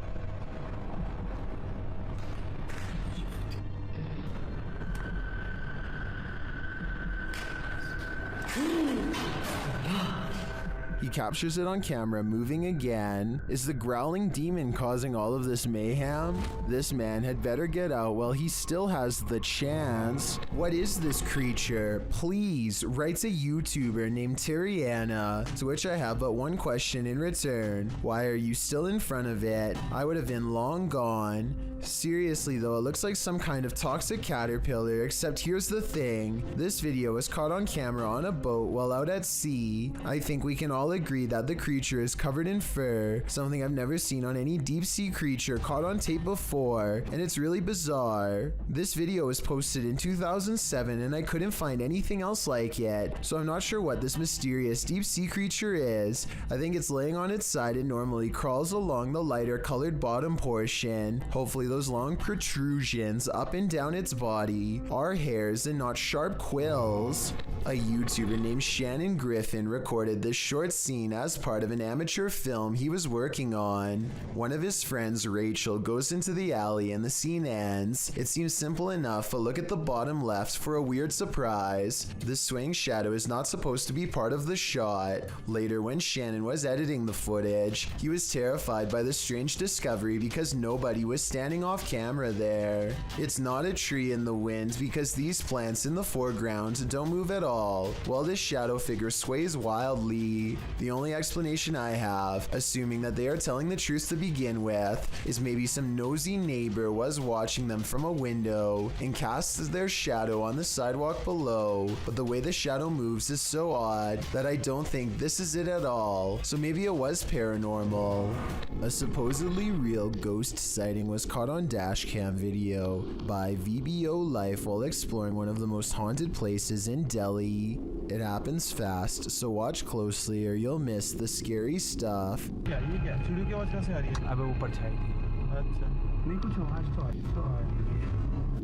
He captures it on camera moving again. Is the growling demon causing all of this mayhem? This man had better get out while he still has the chance. What is this creature? Please, writes a YouTuber named Terriana, to which I have but one question in return. Why are you still in front of it? I would have been long gone. Seriously though, it looks like some kind of toxic caterpillar, except here's the thing. This video was caught on camera on a boat while out at sea. I think we can all agree that the creature is covered in fur, something I've never seen on any deep sea creature caught on tape before, and it's really bizarre. This video was posted in 2007 and I couldn't find anything else like it, so I'm not sure what this mysterious deep sea creature is. I think it's laying on its side and normally crawls along the lighter colored bottom portion. Hopefully those long protrusions up and down its body are hairs and not sharp quills. A YouTuber named Shannon Griffin recorded this short scene as part of an amateur film he was working on. One of his friends, Rachel, goes into the alley and the scene ends. It seems simple enough, but look at the bottom left for a weird surprise. The swaying shadow is not supposed to be part of the shot. Later, when Shannon was editing the footage, he was terrified by the strange discovery because nobody was standing off camera there. It's not a tree in the wind because these plants in the foreground don't move at all, while this shadow figure sways wildly. The only explanation I have, assuming that they are telling the truth to begin with, is maybe some nosy neighbor was watching them from a window and casts their shadow on the sidewalk below, but the way the shadow moves is so odd that I don't think this is it at all, so maybe it was paranormal. A supposedly real ghost sighting was caught on dashcam video by VBO Life while exploring one of the most haunted places in Delhi. It happens fast, so watch closely or you'll miss the scary stuff.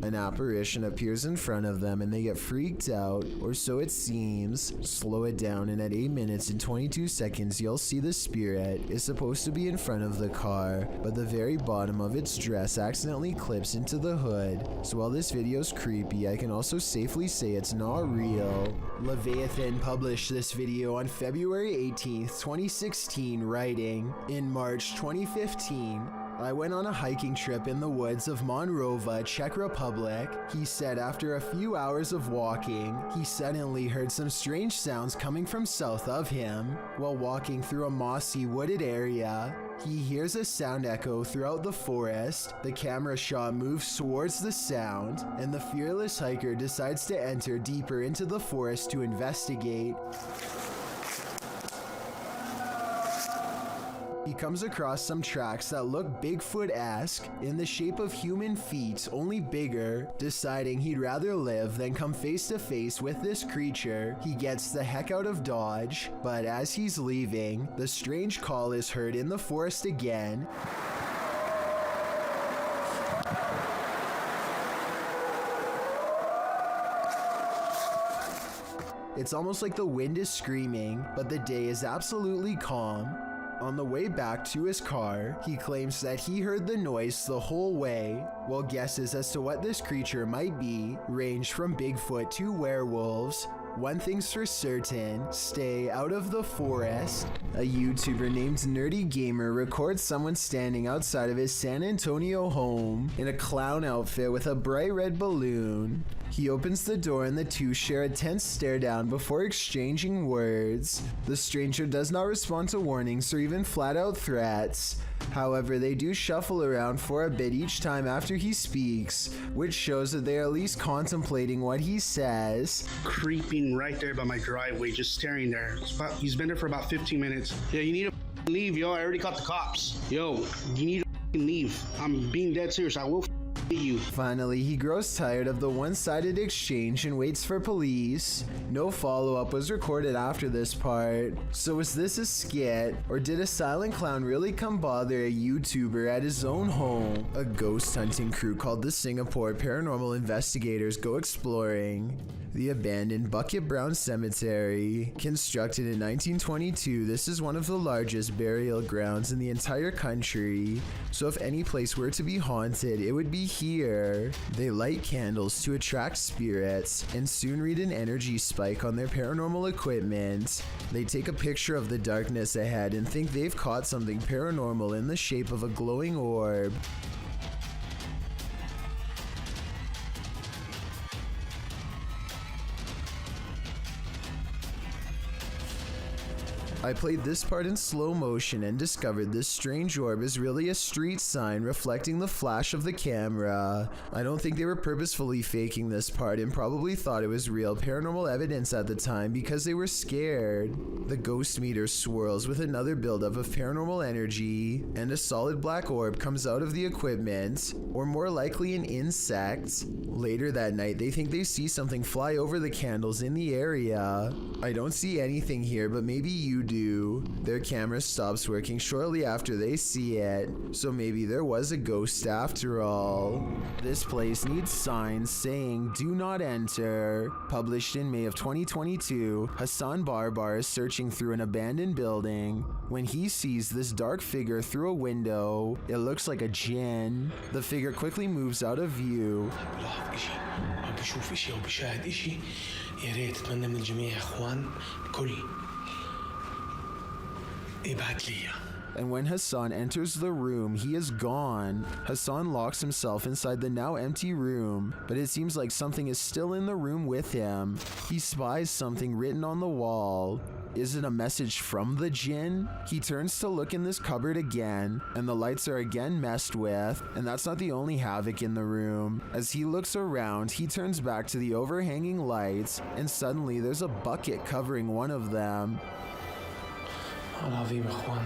An apparition appears in front of them and they get freaked out, or so it seems. Slow it down and at 8 minutes and 22 seconds you'll see the spirit is supposed to be in front of the car, but the very bottom of its dress accidentally clips into the hood. So while this video's creepy, I can also safely say it's not real. Leviathan published this video on February 18th, 2016, writing, "In March 2015, I went on a hiking trip in the woods of Monrova, Czech Republic. He said after a few hours of walking, he suddenly heard some strange sounds coming from south of him. While walking through a mossy wooded area, he hears a sound echo throughout the forest. The camera shot moves towards the sound, and the fearless hiker decides to enter deeper into the forest to investigate. He comes across some tracks that look Bigfoot-esque, in the shape of human feet, only bigger. Deciding he'd rather live than come face to face with this creature, he gets the heck out of Dodge, but as he's leaving, the strange call is heard in the forest again. It's almost like the wind is screaming, but the day is absolutely calm. On the way back to his car, he claims that he heard the noise the whole way, while guesses as to what this creature might be range from Bigfoot to werewolves. One thing's for certain, stay out of the forest. A YouTuber named Nerdy Gamer records someone standing outside of his San Antonio home in a clown outfit with a bright red balloon. He opens the door and the two share a tense stare down before exchanging words. The stranger does not respond to warnings or even flat out threats. However, they do shuffle around for a bit each time after he speaks, which shows that they are at least contemplating what he says. Creeping right there by my driveway, just staring there. He's been there for about 15 minutes. Yeah, you need to leave, yo. I already caught the cops. Yo, you need to leave. I'm being dead serious. I will you. Finally, he grows tired of the one-sided exchange and waits for police. No follow-up was recorded after this part. So was this a skit, or did a silent clown really come bother a YouTuber at his own home? A ghost hunting crew called the Singapore Paranormal Investigators go exploring the abandoned Bucket Brown Cemetery. Constructed in 1922, this is one of the largest burial grounds in the entire country. So if any place were to be haunted, it would be here. They light candles to attract spirits and soon read an energy spike on their paranormal equipment. They take a picture of the darkness ahead and think they've caught something paranormal in the shape of a glowing orb. I played this part in slow motion and discovered this strange orb is really a street sign reflecting the flash of the camera. I don't think they were purposefully faking this part and probably thought it was real paranormal evidence at the time because they were scared. The ghost meter swirls with another buildup of paranormal energy, and a solid black orb comes out of the equipment, or more likely an insect. Later that night, they think they see something fly over the candles in the area. I don't see anything here, but maybe you do. Their camera stops working shortly after they see it, so maybe there was a ghost after all. This place needs signs saying "Do not enter." Published in May of 2022, Hassan Barbar is searching through an abandoned building when he sees this dark figure through a window. It looks like a Jinn. The figure quickly moves out of view. بشوف اشي او بشاهد اشي يا ريت اتمنى من الجميع يا اخوان الكل يبعت لي اياه. And when Hassan enters the room, he is gone. Hassan locks himself inside the now empty room, but it seems like something is still in the room with him. He spies something written on the wall. Is it a message from the Jinn? He turns to look in this cupboard again, and the lights are again messed with, and that's not the only havoc in the room. As he looks around, he turns back to the overhanging lights, and suddenly there's a bucket covering one of them. العظيم يا اخوان.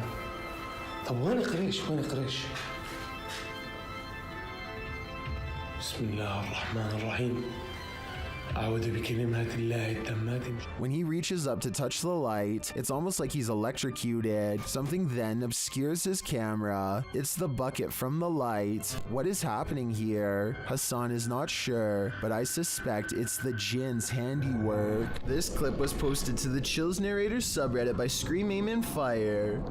طب وين قريش؟ وين قريش؟ بسم الله الرحمن الرحيم. When he reaches up to touch the light, it's almost like he's electrocuted. Something then obscures his camera. It's the bucket from the light. What is happening here? Hassan is not sure, but I suspect it's the Jinn's handiwork. This clip was posted to the Chills Narrators subreddit by Scream Aim and Fire.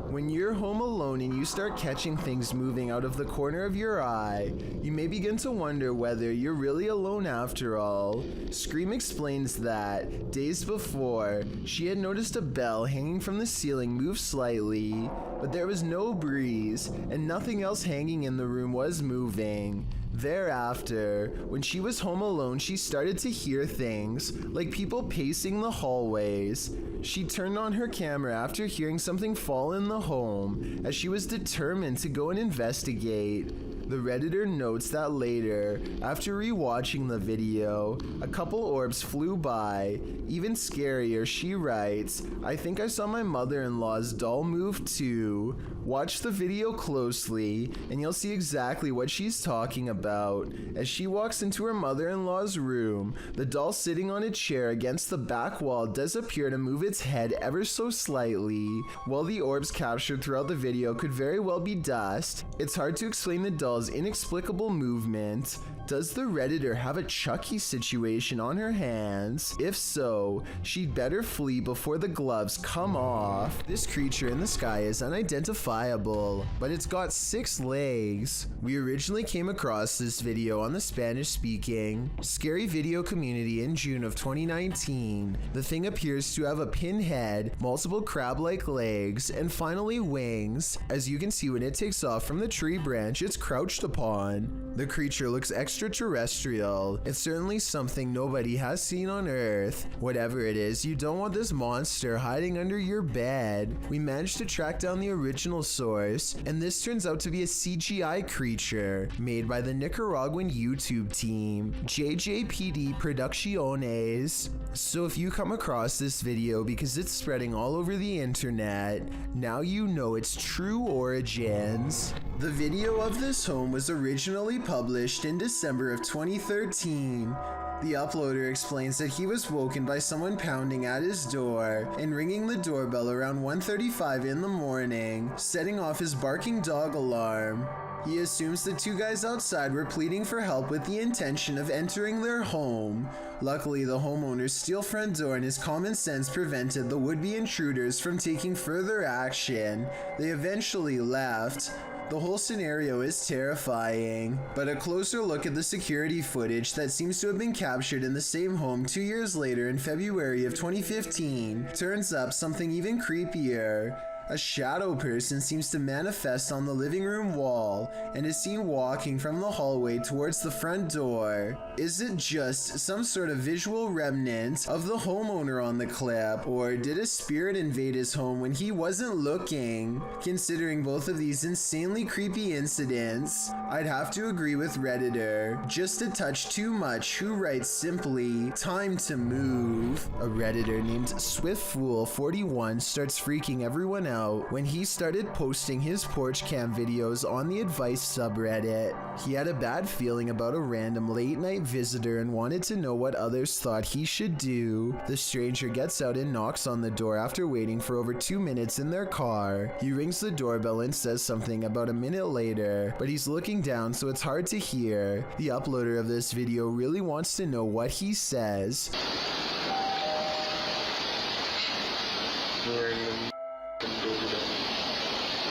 When you're home alone and you start catching things moving out of the corner of your eye, you may begin to wonder whether you're really alone after all. Scream explains that, days before, she had noticed a bell hanging from the ceiling move slightly, but there was no breeze, and nothing else hanging in the room was moving. Thereafter, when she was home alone, she started to hear things, like people pacing the hallways. She turned on her camera after hearing something fall in the home, as she was determined to go and investigate. The Redditor notes that later, after rewatching the video, a couple orbs flew by. Even scarier, she writes, "I think I saw my mother-in-law's doll move too." Watch the video closely, and you'll see exactly what she's talking about. As she walks into her mother-in-law's room, the doll sitting on a chair against the back wall does appear to move its head ever so slightly. While the orbs captured throughout the video could very well be dust, it's hard to explain the doll's inexplicable movement. Does the Redditor have a Chucky situation on her hands? If so, she'd better flee before the gloves come off. This creature in the sky is unidentifiable, but it's got 6 legs. We originally came across this video on the Spanish-speaking Scary Video community in June of 2019. The thing appears to have a pin head, multiple crab-like legs, and finally wings. As you can see when it takes off from the tree branch it's crouched upon. The creature looks extraterrestrial. It's certainly something nobody has seen on Earth. Whatever it is, you don't want this monster hiding under your bed. We managed to track down the original source, and this turns out to be a CGI creature made by the Nicaraguan YouTube team, JJPD Producciones. So if you come across this video because it's spreading all over the internet, now you know its true origins. The video of this home was originally published in December of 2013. The uploader explains that he was woken by someone pounding at his door and ringing the doorbell around 1:35 in the morning, setting off his barking dog alarm. He assumes the 2 guys outside were pleading for help with the intention of entering their home. Luckily, the homeowner's steel front door and his common sense prevented the would-be intruders from taking further action. They eventually left. The whole scenario is terrifying, but a closer look at the security footage that seems to have been captured in the same home 2 years later in February of 2015 turns up something even creepier. A shadow person seems to manifest on the living room wall and is seen walking from the hallway towards the front door. Is it just some sort of visual remnant of the homeowner on the clip, or did a spirit invade his home when he wasn't looking? Considering both of these insanely creepy incidents, I'd have to agree with Redditor, just a touch too much, who writes simply, "Time to move." A Redditor named SwiftFool41 starts freaking everyone out out when he started posting his porch cam videos on the advice subreddit. He had a bad feeling about a random late night visitor and wanted to know what others thought he should do. The stranger gets out and knocks on the door after waiting for over 2 minutes in their car. He rings the doorbell and says something about a minute later, but he's looking down so it's hard to hear. The uploader of this video really wants to know what he says.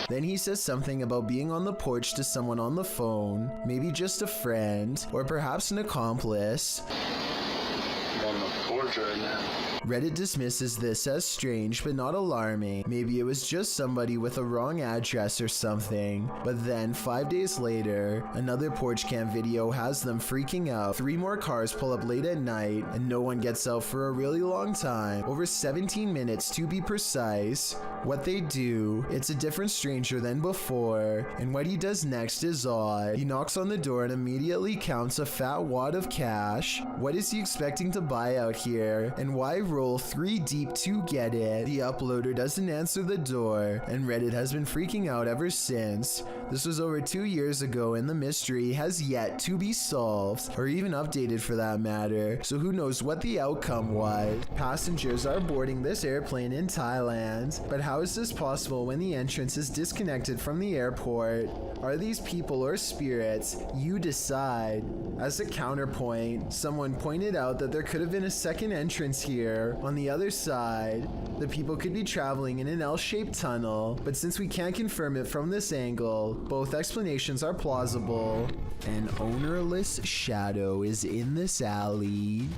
Then he says something about being on the porch to someone on the phone, maybe just a friend, or perhaps an accomplice. I'm on the porch right now. Reddit dismisses this as strange but not alarming. Maybe it was just somebody with a wrong address or something. But then 5 days later, another porch cam video has them freaking out. 3 more cars pull up late at night and no one gets out for a really long time, over 17 minutes to be precise. What they do, it's a different stranger than before, and what he does next is odd. He knocks on the door and immediately counts a fat wad of cash. What is he expecting to buy out here, and why roll 3 deep to get it? The uploader doesn't answer the door, and Reddit has been freaking out ever since. This was over 2 years ago, and the mystery has yet to be solved, or even updated for that matter, so who knows what the outcome was. Passengers are boarding this airplane in Thailand, but how is this possible when the entrance is disconnected from the airport? Are these people or spirits? You decide. As a counterpoint, someone pointed out that there could have been a second entrance here on the other side. The people could be traveling in an L-shaped tunnel, but since we can't confirm it from this angle, both explanations are plausible. An ownerless shadow is in this alley.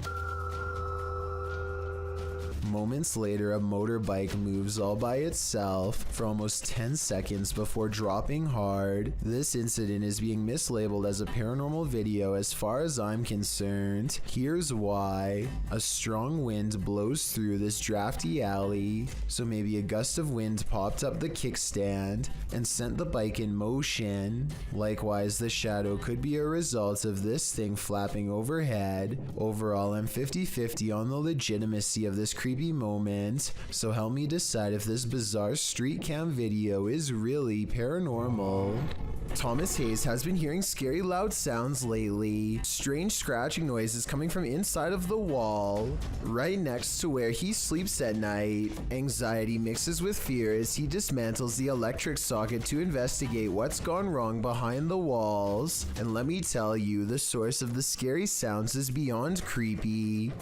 Moments later, a motorbike moves all by itself for almost 10 seconds before dropping hard. This incident is being mislabeled as a paranormal video as far as I'm concerned. Here's why. A strong wind blows through this drafty alley, so maybe a gust of wind popped up the kickstand and sent the bike in motion. Likewise, the shadow could be a result of this thing flapping overhead. Overall, I'm 50-50 on the legitimacy of this creepy moment, so help me decide if this bizarre street cam video is really paranormal. Thomas Hayes has been hearing scary loud sounds lately. Strange scratching noises coming from inside of the wall, right next to where he sleeps at night. Anxiety mixes with fear as he dismantles the electric socket to investigate what's gone wrong behind the walls. And let me tell you, the source of the scary sounds is beyond creepy.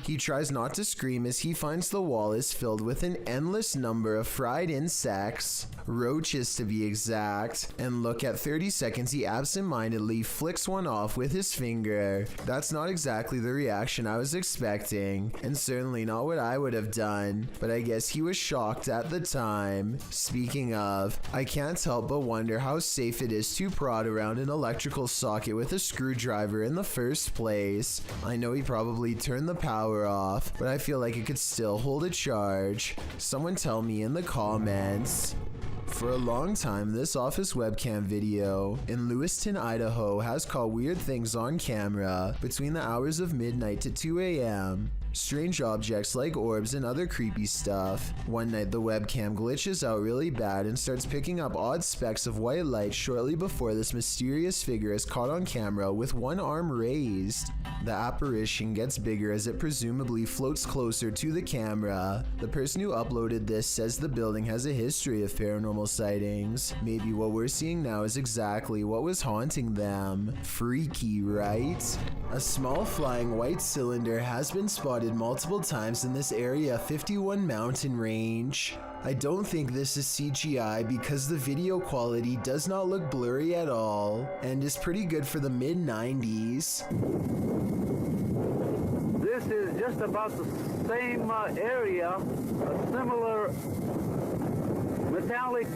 He tries not to scream as he finds the wall is filled with an endless number of fried insects, roaches to be exact, and look, at 30 seconds he absentmindedly flicks one off with his finger. That's not exactly the reaction I was expecting, and certainly not what I would have done, but I guess he was shocked at the time. Speaking of, I can't help but wonder how safe it is to prod around an electrical socket with a screwdriver in the first place. I know he probably turned the power off, but I feel like it could still hold a charge. Someone tell me in the comments. For a long time, this office webcam video in Lewiston, Idaho has caught weird things on camera between the hours of midnight to 2 a.m. Strange objects like orbs and other creepy stuff. One night the webcam glitches out really bad and starts picking up odd specks of white light shortly before this mysterious figure is caught on camera with one arm raised. The apparition gets bigger as it presumably floats closer to the camera. The person who uploaded this says the building has a history of paranormal sightings. Maybe what we're seeing now is exactly what was haunting them. Freaky, right? A small flying white cylinder has been spotted multiple times in this Area 51 mountain range. I don't think this is CGI because the video quality does not look blurry at all and is pretty good for the mid-90s. This is just about the same area, a similar metallic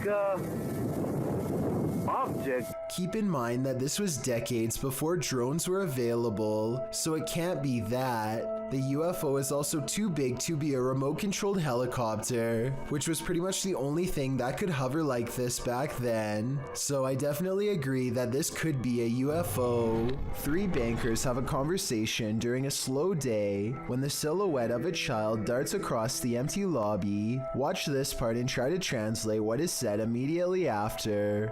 object. Keep in mind that this was decades before drones were available, so it can't be that. The UFO is also too big to be a remote-controlled helicopter, which was pretty much the only thing that could hover like this back then. So I definitely agree that this could be a UFO. 3 bankers have a conversation during a slow day when the silhouette of a child darts across the empty lobby. Watch this part and try to translate what is said immediately after.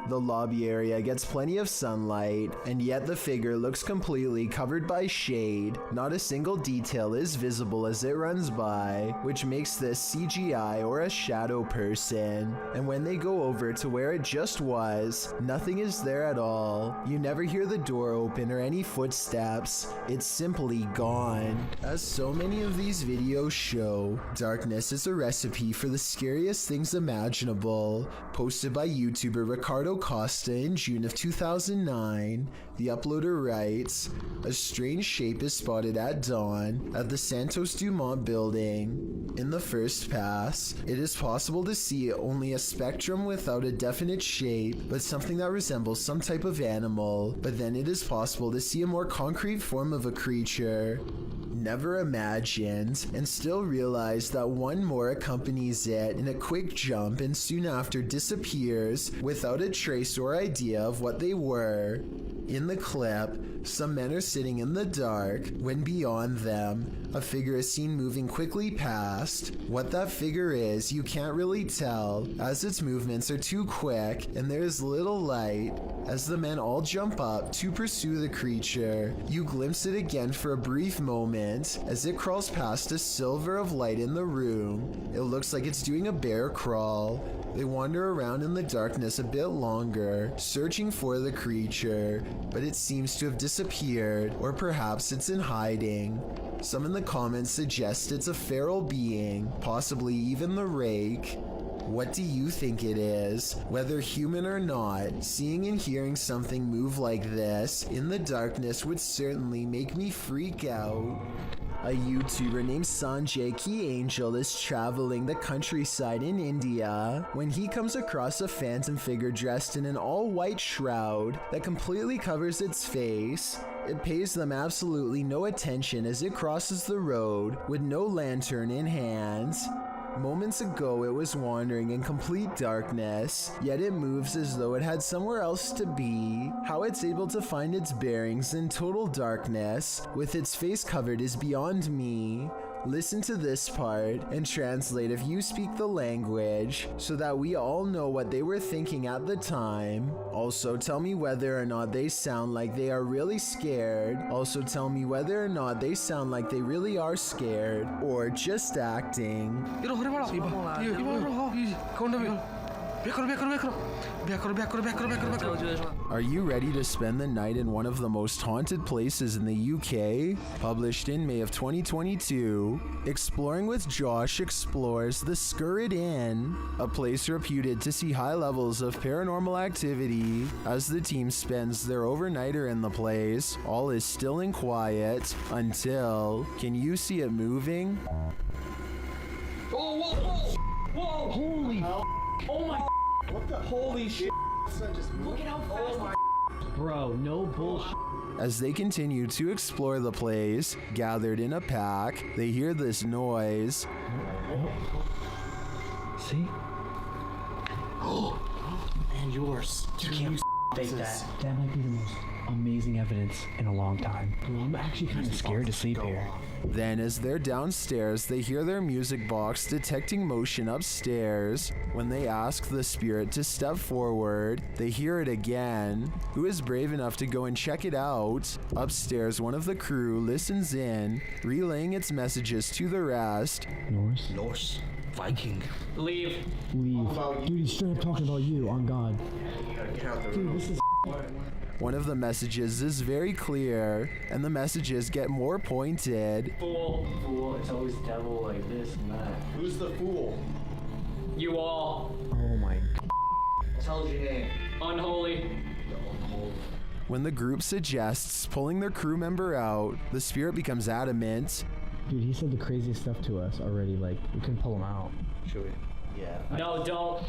The lobby area gets plenty of sunlight, and yet the figure looks completely covered by shade. Not a single detail is visible as it runs by, which makes this CGI or a shadow person. And when they go over to where it just was, nothing is there at all. You never hear the door open or any footsteps. It's simply gone. As so many of these videos show, darkness is a recipe for the scariest things imaginable. Posted by YouTuber Ricardo Costa in June of 2009, the uploader writes, "A strange shape is spotted at dawn at the Santos Dumont building. In the first pass, it is possible to see only a spectrum without a definite shape, but something that resembles some type of animal. But then it is possible to see a more concrete form of a creature. Never imagined, and still realized that one more accompanies it in a quick jump and soon after disappears without a trace or idea of what they were. In the clip, some men are sitting in the dark when beyond them, a figure is seen moving quickly past. What that figure is, you can't really tell, as its movements are too quick and there is little light. As the men all jump up to pursue the creature, you glimpse it again for a brief moment as it crawls past a silver of light in the room. It looks like it's doing a bear crawl. They wander around in the darkness a bit longer, searching for the creature, but it seems to have disappeared, or perhaps it's in hiding. Some in the comments suggest it's a feral being, possibly even the rake. What do you think it is? Whether human or not, seeing and hearing something move like this in the darkness would certainly make me freak out." A YouTuber named Sanjay Key Angel is traveling the countryside in India when he comes across a phantom figure dressed in an all-white shroud that completely covers its face. It pays them absolutely no attention as it crosses the road with no lantern in hand. Moments ago, it was wandering in complete darkness, yet it moves as though it had somewhere else to be. How it's able to find its bearings in total darkness, with its face covered, is beyond me. Listen to this part and translate if you speak the language so that we all know what they were thinking at the time. Also, tell me whether or not they sound like they are really scared. Also, tell me whether or not they sound like they really are scared or just acting. Are you ready to spend the night in one of the most haunted places in the UK? Published in May of 2022, Exploring with Josh explores the Scurrid Inn, a place reputed to see high levels of paranormal activity. As the team spends their overnighter in the place, all is still and quiet until... Can you see it moving? Oh, whoa, whoa! Whoa! Holy oh my what the holy shit? Look at how fast bro, no bullshit. As they continue to explore the place, gathered in a pack, they hear this noise. See? Man, yours. You can't fake that. That might be the most amazing evidence in a long time. I'm actually kind of scared to sleep here. Then as they're downstairs, they hear their music box detecting motion upstairs. When they ask the spirit to step forward, they hear it again. Who is brave enough to go and check it out? Upstairs, one of the crew listens in, relaying its messages to the rest. Norse. Viking. Leave. Dude, he's straight up talking about you, on God. Dude, this is One of the messages is very clear, and the messages get more pointed. Fool. It's always devil like this and that. Who's the fool? You all. Oh my God. Tell your name. Unholy. When the group suggests pulling their crew member out, the spirit becomes adamant. Dude, he said the craziest stuff to us already. Like, we couldn't pull him out. Should we? Yeah. No, don't.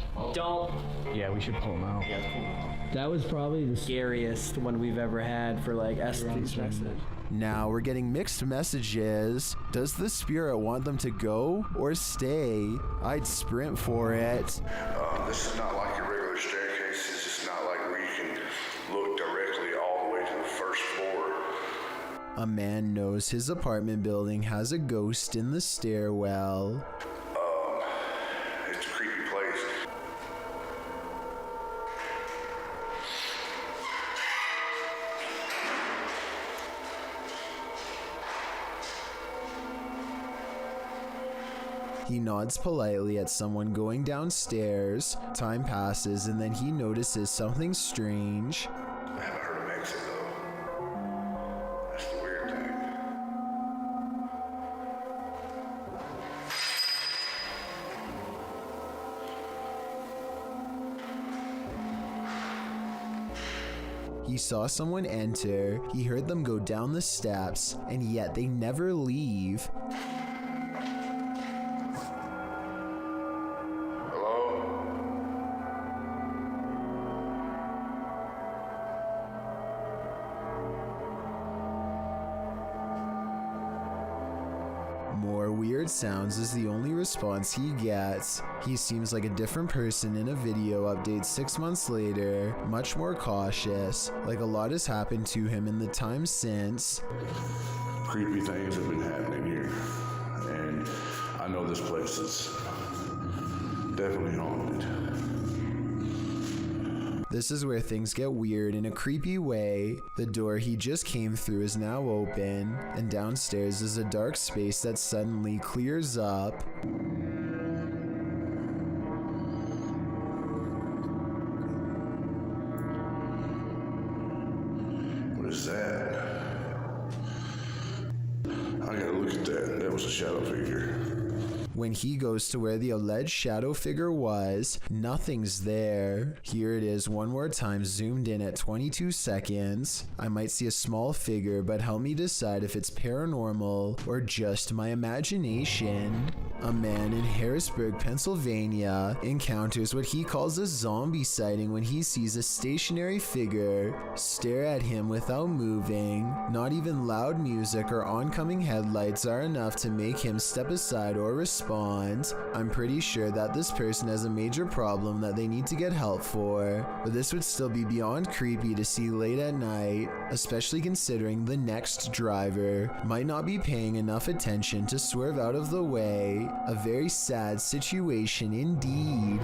Yeah, we should pull him out. That was probably the scariest one we've ever had for like ST's message. Now we're getting mixed messages. Does the spirit want them to go or stay? I'd sprint for it. This is not like your regular staircase. It's just not like where you can look directly all the way to the first floor. A man knows his apartment building has a ghost in the stairwell. It's a creepy place. He nods politely at someone going downstairs. Time passes and then he notices something strange. I haven't heard him exit though. That's the weird thing. He saw someone enter, he heard them go down the steps, and yet they never leave. More weird sounds is the only response he gets. He seems like a different person in a video update 6 months later, much more cautious, like a lot has happened to him in the time since. Creepy things have been happening here, and I know this place is definitely haunted. This is where things get weird in a creepy way. The door he just came through is now open, and downstairs is a dark space that suddenly clears up. What is that? I gotta look at that. That was a shadow figure. When he goes to where the alleged shadow figure was, nothing's there. Here it is one more time, zoomed in at 22 seconds. I might see a small figure, but help me decide if it's paranormal or just my imagination. A man in Harrisburg, Pennsylvania encounters what he calls a zombie sighting when he sees a stationary figure stare at him without moving. Not even loud music or oncoming headlights are enough to make him step aside or respond. I'm pretty sure that this person has a major problem that they need to get help for, but this would still be beyond creepy to see late at night, especially considering the next driver might not be paying enough attention to swerve out of the way. A very sad situation indeed.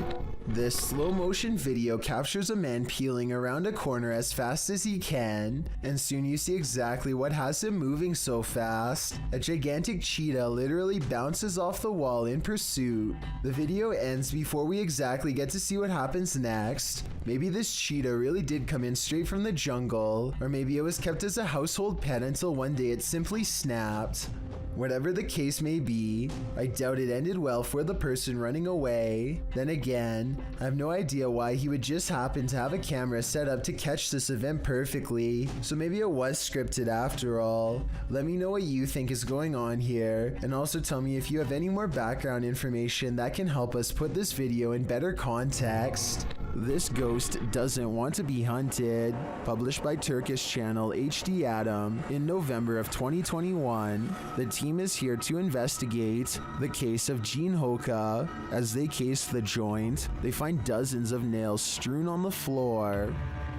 This slow motion video captures a man peeling around a corner as fast as he can, and soon you see exactly what has him moving so fast. A gigantic cheetah literally bounces off the wall in pursuit. The video ends before we exactly get to see what happens next. Maybe this cheetah really did come in straight from the jungle, or maybe it was kept as a household pet until one day it simply snapped. Whatever the case may be, I doubt it ended well for the person running away. Then again, I have no idea why he would just happen to have a camera set up to catch this event perfectly, so maybe it was scripted after all. Let me know what you think is going on here, and also tell me if you have any more background information that can help us put this video in better context. This Ghost Doesn't Want to Be Hunted, published by Turkish channel HD Adam in November of 2021. The team is here to investigate the case of Jinn Hoka. As they case the joint, they find dozens of nails strewn on the floor.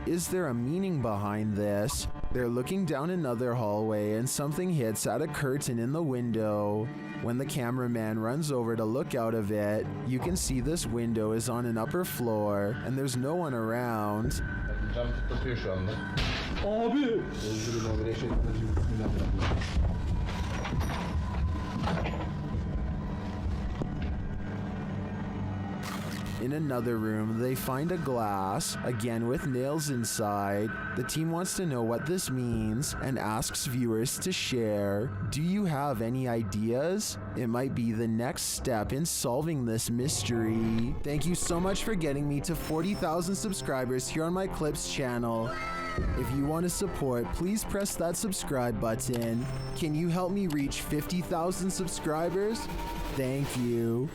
Is there a meaning behind this? They're looking down another hallway and something hits at a curtain in the window. When the cameraman runs over to look out of it, you can see this window is on an upper floor and there's no one around. In another room, they find a glass, again with nails inside. The team wants to know what this means and asks viewers to share. Do you have any ideas? It might be the next step in solving this mystery. Thank you so much for getting me to 40,000 subscribers here on my Clips channel. If you want to support, please press that subscribe button. Can you help me reach 50,000 subscribers? Thank you.